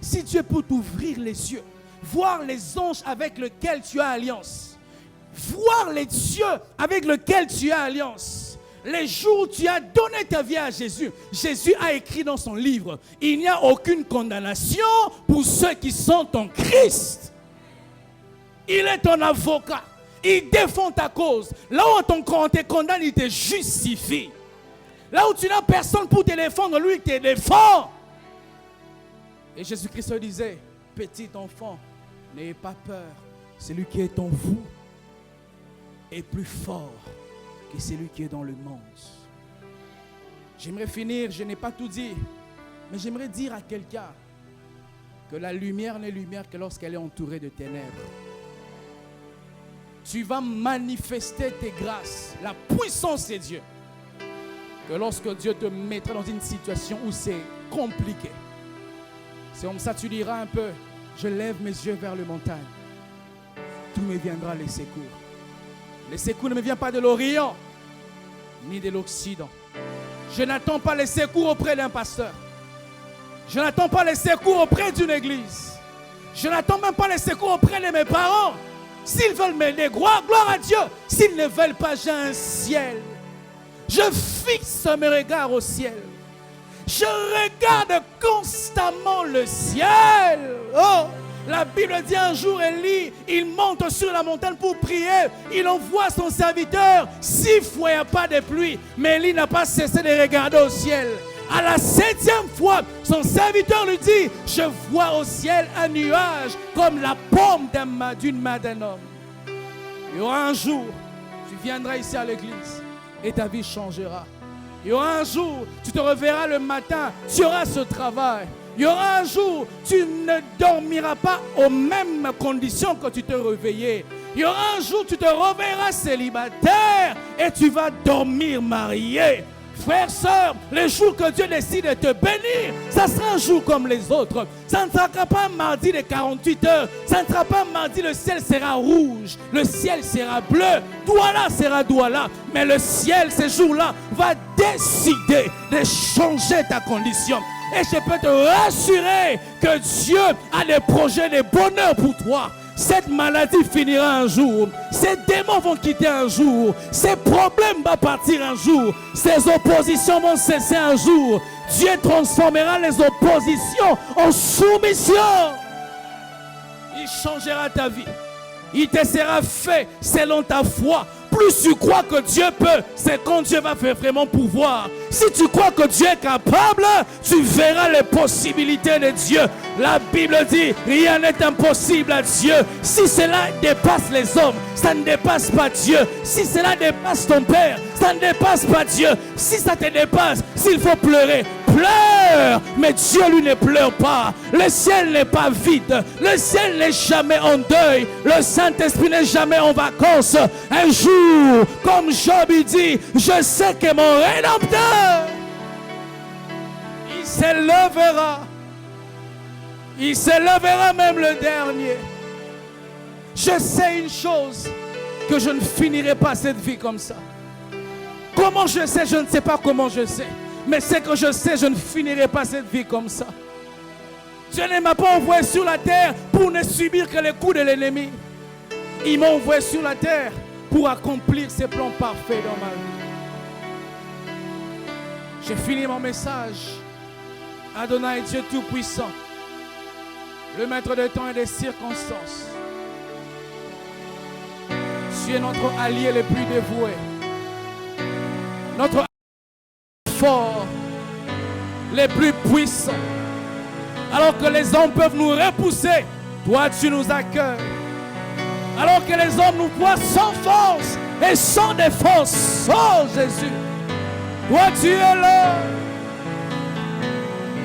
Si Dieu peut t'ouvrir les yeux, voir les anges avec lesquels tu as alliance, voir les dieux avec lesquels tu as alliance, les jours où tu as donné ta vie à Jésus, Jésus a écrit dans son livre, il n'y a aucune condamnation pour ceux qui sont en Christ. Il est ton avocat, il défend ta cause. Là où on te condamne, il te justifie. Là où tu n'as personne pour te défendre, lui te défend. Et Jésus-Christ disait, petit enfant, n'ayez pas peur. Celui qui est en vous est plus fort que celui qui est dans le monde. J'aimerais finir, je n'ai pas tout dit, mais j'aimerais dire à quelqu'un que la lumière n'est lumière que lorsqu'elle est entourée de ténèbres. Tu vas manifester tes grâces, la puissance de Dieu, que lorsque Dieu te mettra dans une situation où c'est compliqué. C'est comme ça tu diras un peu, je lève mes yeux vers les montagnes. D'où me viendra les secours. Les secours ne me viennent pas de l'Orient, ni de l'Occident. Je n'attends pas les secours auprès d'un pasteur. Je n'attends pas les secours auprès d'une église. Je n'attends même pas les secours auprès de mes parents. S'ils veulent m'aider, gloire à Dieu. S'ils ne veulent pas, j'ai un ciel. Je fixe mes regards au ciel. Je regarde constamment le ciel. Oh, la Bible dit un jour, Élie, il monte sur la montagne pour prier. Il envoie son serviteur 6 fois, il n'y a pas de pluie. Mais Élie n'a pas cessé de regarder au ciel. À la 7e fois, son serviteur lui dit, je vois au ciel un nuage comme la paume d'une main d'un homme. Il y aura un jour, tu viendras ici à l'église et ta vie changera. Il y aura un jour, tu te reverras le matin, tu auras ce travail. Il y aura un jour, tu ne dormiras pas aux mêmes conditions que tu te réveillais. Il y aura un jour, tu te reverras célibataire et tu vas dormir marié. Frères, sœurs, le jour que Dieu décide de te bénir, ça sera un jour comme les autres. Ça ne sera pas un mardi de 48 heures. Ça ne sera pas un mardi, le ciel sera rouge, le ciel sera bleu, Douala sera Douala. Mais le ciel, ce jour-là, va décider de changer ta condition. Et je peux te rassurer que Dieu a des projets de bonheur pour toi. Cette maladie finira un jour. Ces démons vont quitter un jour. Ces problèmes vont partir un jour. Ces oppositions vont cesser un jour. Dieu transformera les oppositions en soumission. Il changera ta vie. Il te sera fait selon ta foi. Plus tu crois que Dieu peut, c'est quand Dieu va faire vraiment pouvoir. Si tu crois que Dieu est capable, tu verras les possibilités de Dieu. La Bible dit, rien n'est impossible à Dieu. Si cela dépasse les hommes, ça ne dépasse pas Dieu. Si cela dépasse ton Père, ça ne dépasse pas Dieu. Si ça te dépasse, s'il faut pleurer, pleure. Mais Dieu, lui, ne pleure pas. Le ciel n'est pas vide. Le ciel n'est jamais en deuil. Le Saint-Esprit n'est jamais en vacances. Un jour, comme Job dit, je sais que mon Rédempteur, il s'élèvera. Il s'élèvera même le dernier. Je sais une chose, que je ne finirai pas cette vie comme ça. Comment je sais? Je ne sais pas comment je sais. Mais c'est que je sais, je ne finirai pas cette vie comme ça. Dieu ne m'a pas envoyé sur la terre pour ne subir que les coups de l'ennemi. Il m'a envoyé sur la terre pour accomplir ses plans parfaits dans ma vie. J'ai fini mon message. Adonai, Dieu Tout-Puissant, le maître des temps et des circonstances. Tu es notre allié le plus dévoué. Notre fort, les plus puissants. Alors que les hommes peuvent nous repousser, toi tu nous accueilles. Alors que les hommes nous voient sans force et sans défense, oh Jésus, toi tu es là.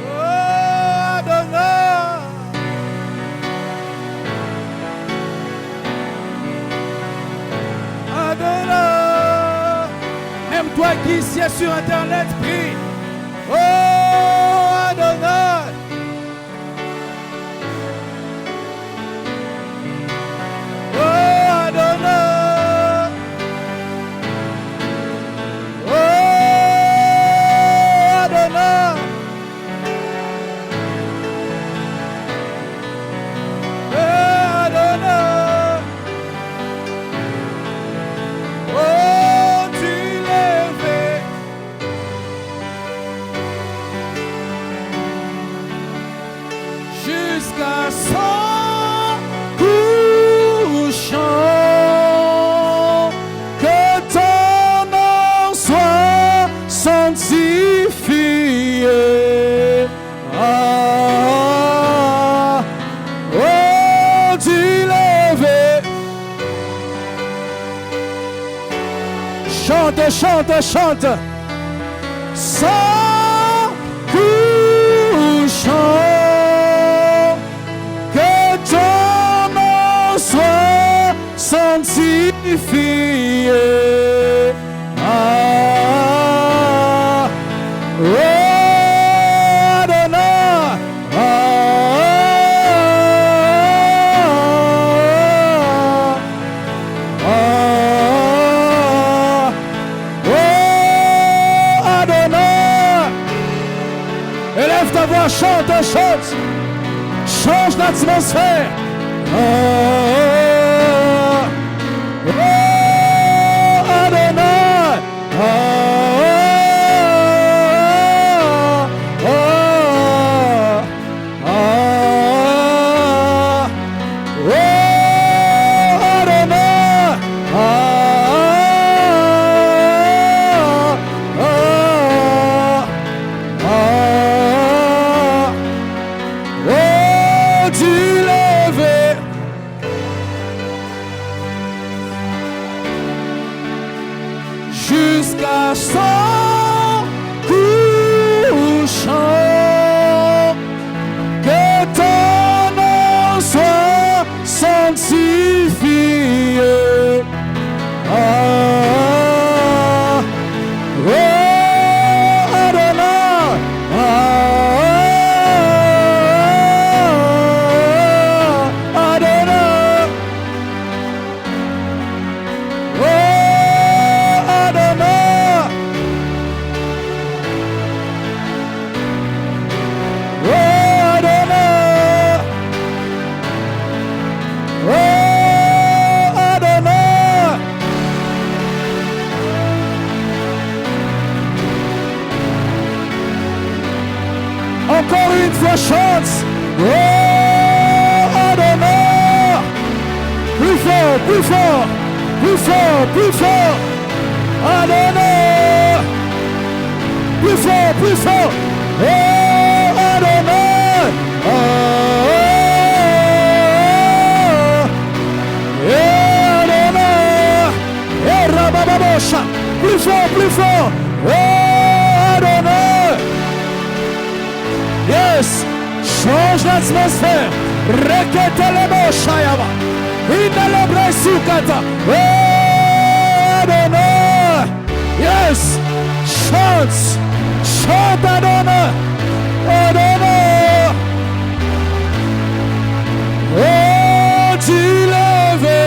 Oh Adonai. Adonai. Même toi qui ici sur internet, prie. Oh Adonai. Chante, chante, sans couchant, que ton nom soit sanctifié. Chante, chante, change l'atmosphère. Adonai. Encore une fois, chante. Oh, Adonai. Plus fort, plus fort, plus fort, plus fort. Adonai. Plus fort, plus fort. Oh, Adonai. Adonai. Rabababosha. Plus fort, plus fort. Oh, Adonai. Yes, change l'atmosphère. Rekete lebo shayaba. Inelebre sukata. Oh, Adonai. Yes, chante, chante Adonai. Adonai. Oh, tu levé.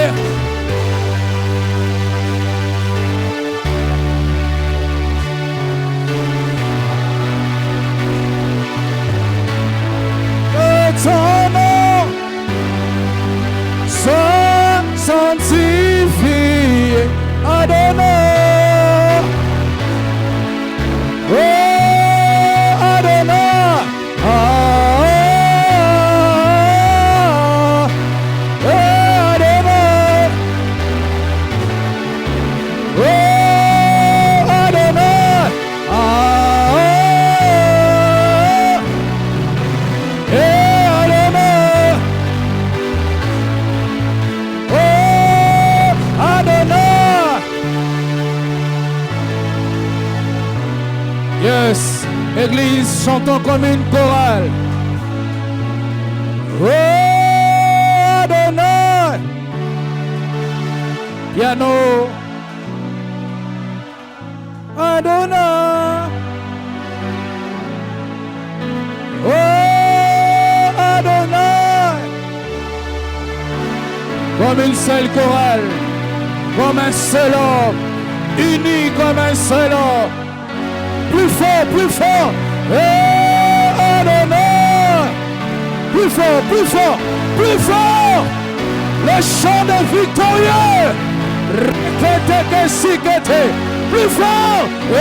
Église, chantons comme une chorale. Oh Adonai. Piano. Adonai. Oh Adonai. Comme une seule chorale, comme un seul homme, unis comme un seul homme. Plus fort, plus fort. Oh Adonai. Plus fort, plus fort, plus fort. Le chant de victorieux. Plus fort. Oh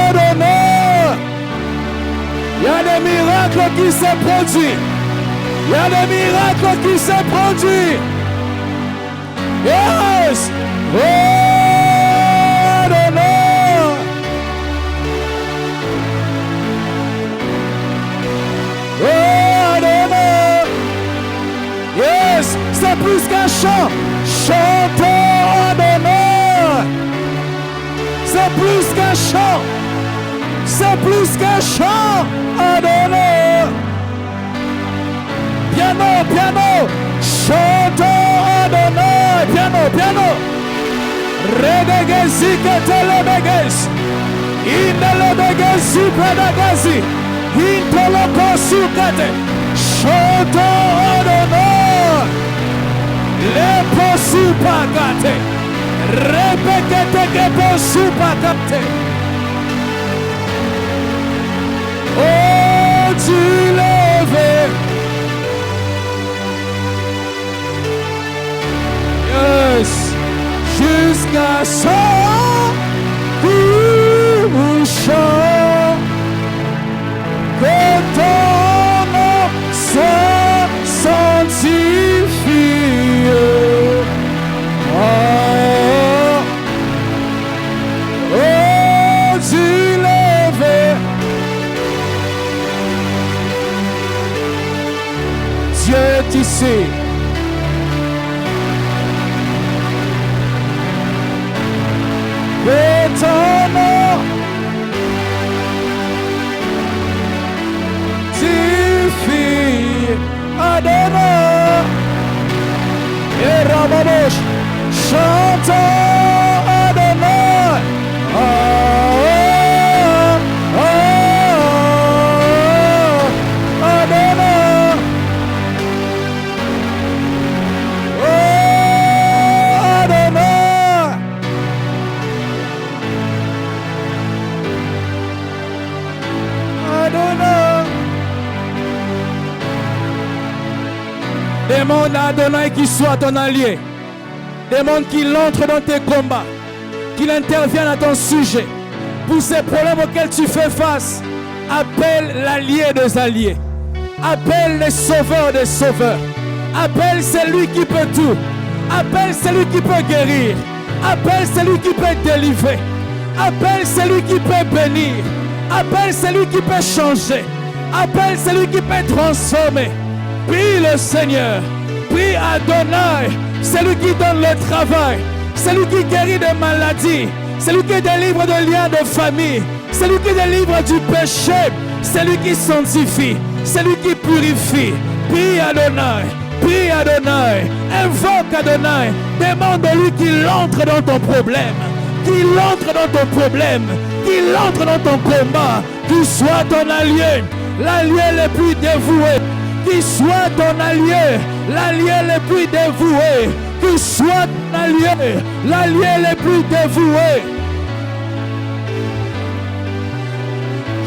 Adonai. Il y a des miracles qui se produisent. Il y a des miracles qui se produisent. Yes. Oh Adonai. Oh Adonai. Yes. C'est plus qu'un chant. Chantons Adonai. C'est plus qu'un chant. C'est plus qu'un chant. Adonai. Piano, piano. Chantons Adonai. Piano, piano. Redegezi ketelebeges. Indelebegezi pedagezi. Intolokosukate. Chantons Adonai. Les posupakate. Repekete ke posupakate. Oh, tu lèves. Yes. Jusqu'à ce chant que ton nom soit sanctifié. Oh, oh, tu lèves. Dieu est ici. Que ton nom suffit. Adonai. Et Rababosh. Chantons Adonai. Oh, oh, oh, Adonai. Oh, Adonai. Adonai. Demande à Adonai qu'il soit ton allié. Demande qu'il entre dans tes combats, qu'il intervienne à ton sujet. Pour ces problèmes auxquels tu fais face, appelle l'allié des alliés. Appelle le sauveur des sauveurs. Appelle celui qui peut tout. Appelle celui qui peut guérir. Appelle celui qui peut délivrer. Appelle celui qui peut bénir. Appelle celui qui peut changer. Appelle celui qui peut transformer. Prie le Seigneur. Prie Adonai. Celui qui donne le travail, celui qui guérit des maladies, celui qui délivre de liens de famille, celui qui délivre du péché, celui qui sanctifie, celui qui purifie. Prie Adonai, prie Adonai, invoque Adonai, demande de lui qu'il entre dans ton problème, qu'il entre dans ton problème, qu'il entre dans ton combat, qu'il soit ton allié, l'allié le plus dévoué. Qu'il soit ton allié, l'allié le plus dévoué. Qu'il soit ton allié, l'allié le plus dévoué.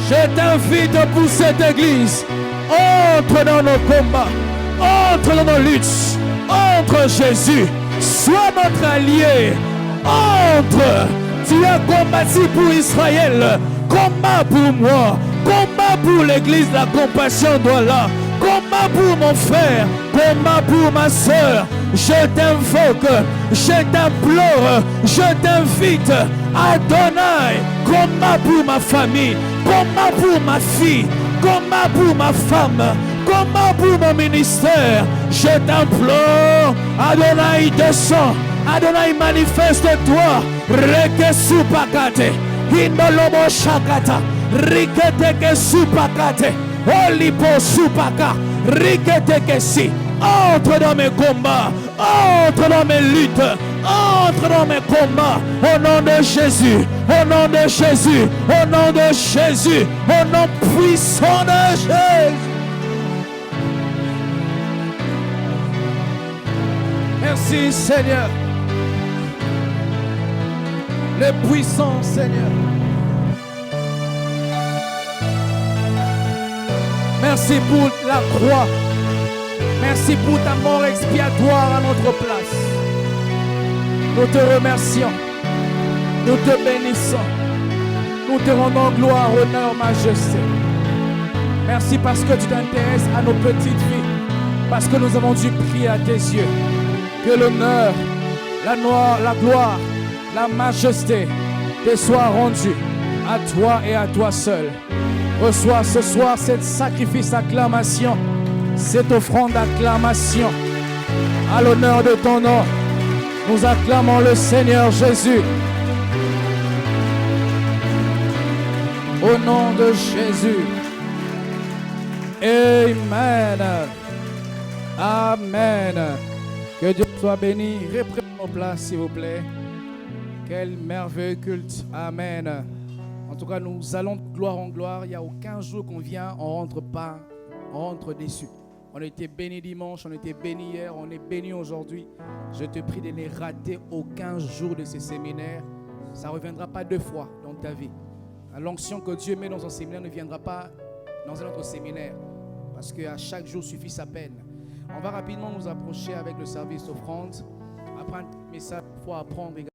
Je t'invite pour cette église. Entre dans nos combats, entre dans nos luttes, entre Jésus. Sois notre allié. Entre. Tu as combattu pour Israël. Combat pour moi. Combat pour l'église de la compassion d'Allah. Combat pour mon frère, combat pour ma soeur. Je t'invoque, je t'implore, je t'invite. Adonai, combat pour ma famille, combat pour ma fille, combat pour ma femme, combat pour mon ministère. Je t'implore, Adonai descend, Adonai manifeste-toi. Rekesupakate, Indolobo Shakata, Riketeke supakate. Olipo supaka. Riketeke si. Entre dans mes combats. Entre dans mes luttes. Entre dans mes combats. Au nom de Jésus. Au nom de Jésus. Au nom de Jésus. Au nom puissant de Jésus. Merci Seigneur. Le puissant Seigneur. Merci pour la croix. Merci pour ta mort expiatoire à notre place. Nous te remercions. Nous te bénissons. Nous te rendons gloire, honneur, majesté. Merci parce que tu t'intéresses à nos petites vies. Parce que nous avons dû prier à tes yeux. Que l'honneur, la gloire, la majesté te soit rendue à toi et à toi seul. Reçois ce soir cette sacrifice d'acclamation, cette offrande d'acclamation à l'honneur de ton nom. Nous acclamons le Seigneur Jésus. Au nom de Jésus. Amen. Amen. Que Dieu soit béni. Reprenons nos places, s'il vous plaît. Quel merveilleux culte. Amen. En tout cas, nous allons de gloire en gloire. Il n'y a aucun jour qu'on vient, on ne rentre pas, on rentre déçu. On a été béni dimanche, on a été béni hier, on est béni aujourd'hui. Je te prie de ne rater aucun jour de ces séminaires. Ça ne reviendra pas 2 fois dans ta vie. L'onction que Dieu met dans un séminaire ne viendra pas dans un autre séminaire. Parce qu'à chaque jour suffit sa peine. On va rapidement nous approcher avec le service offrande. Après un message, il faut apprendre également.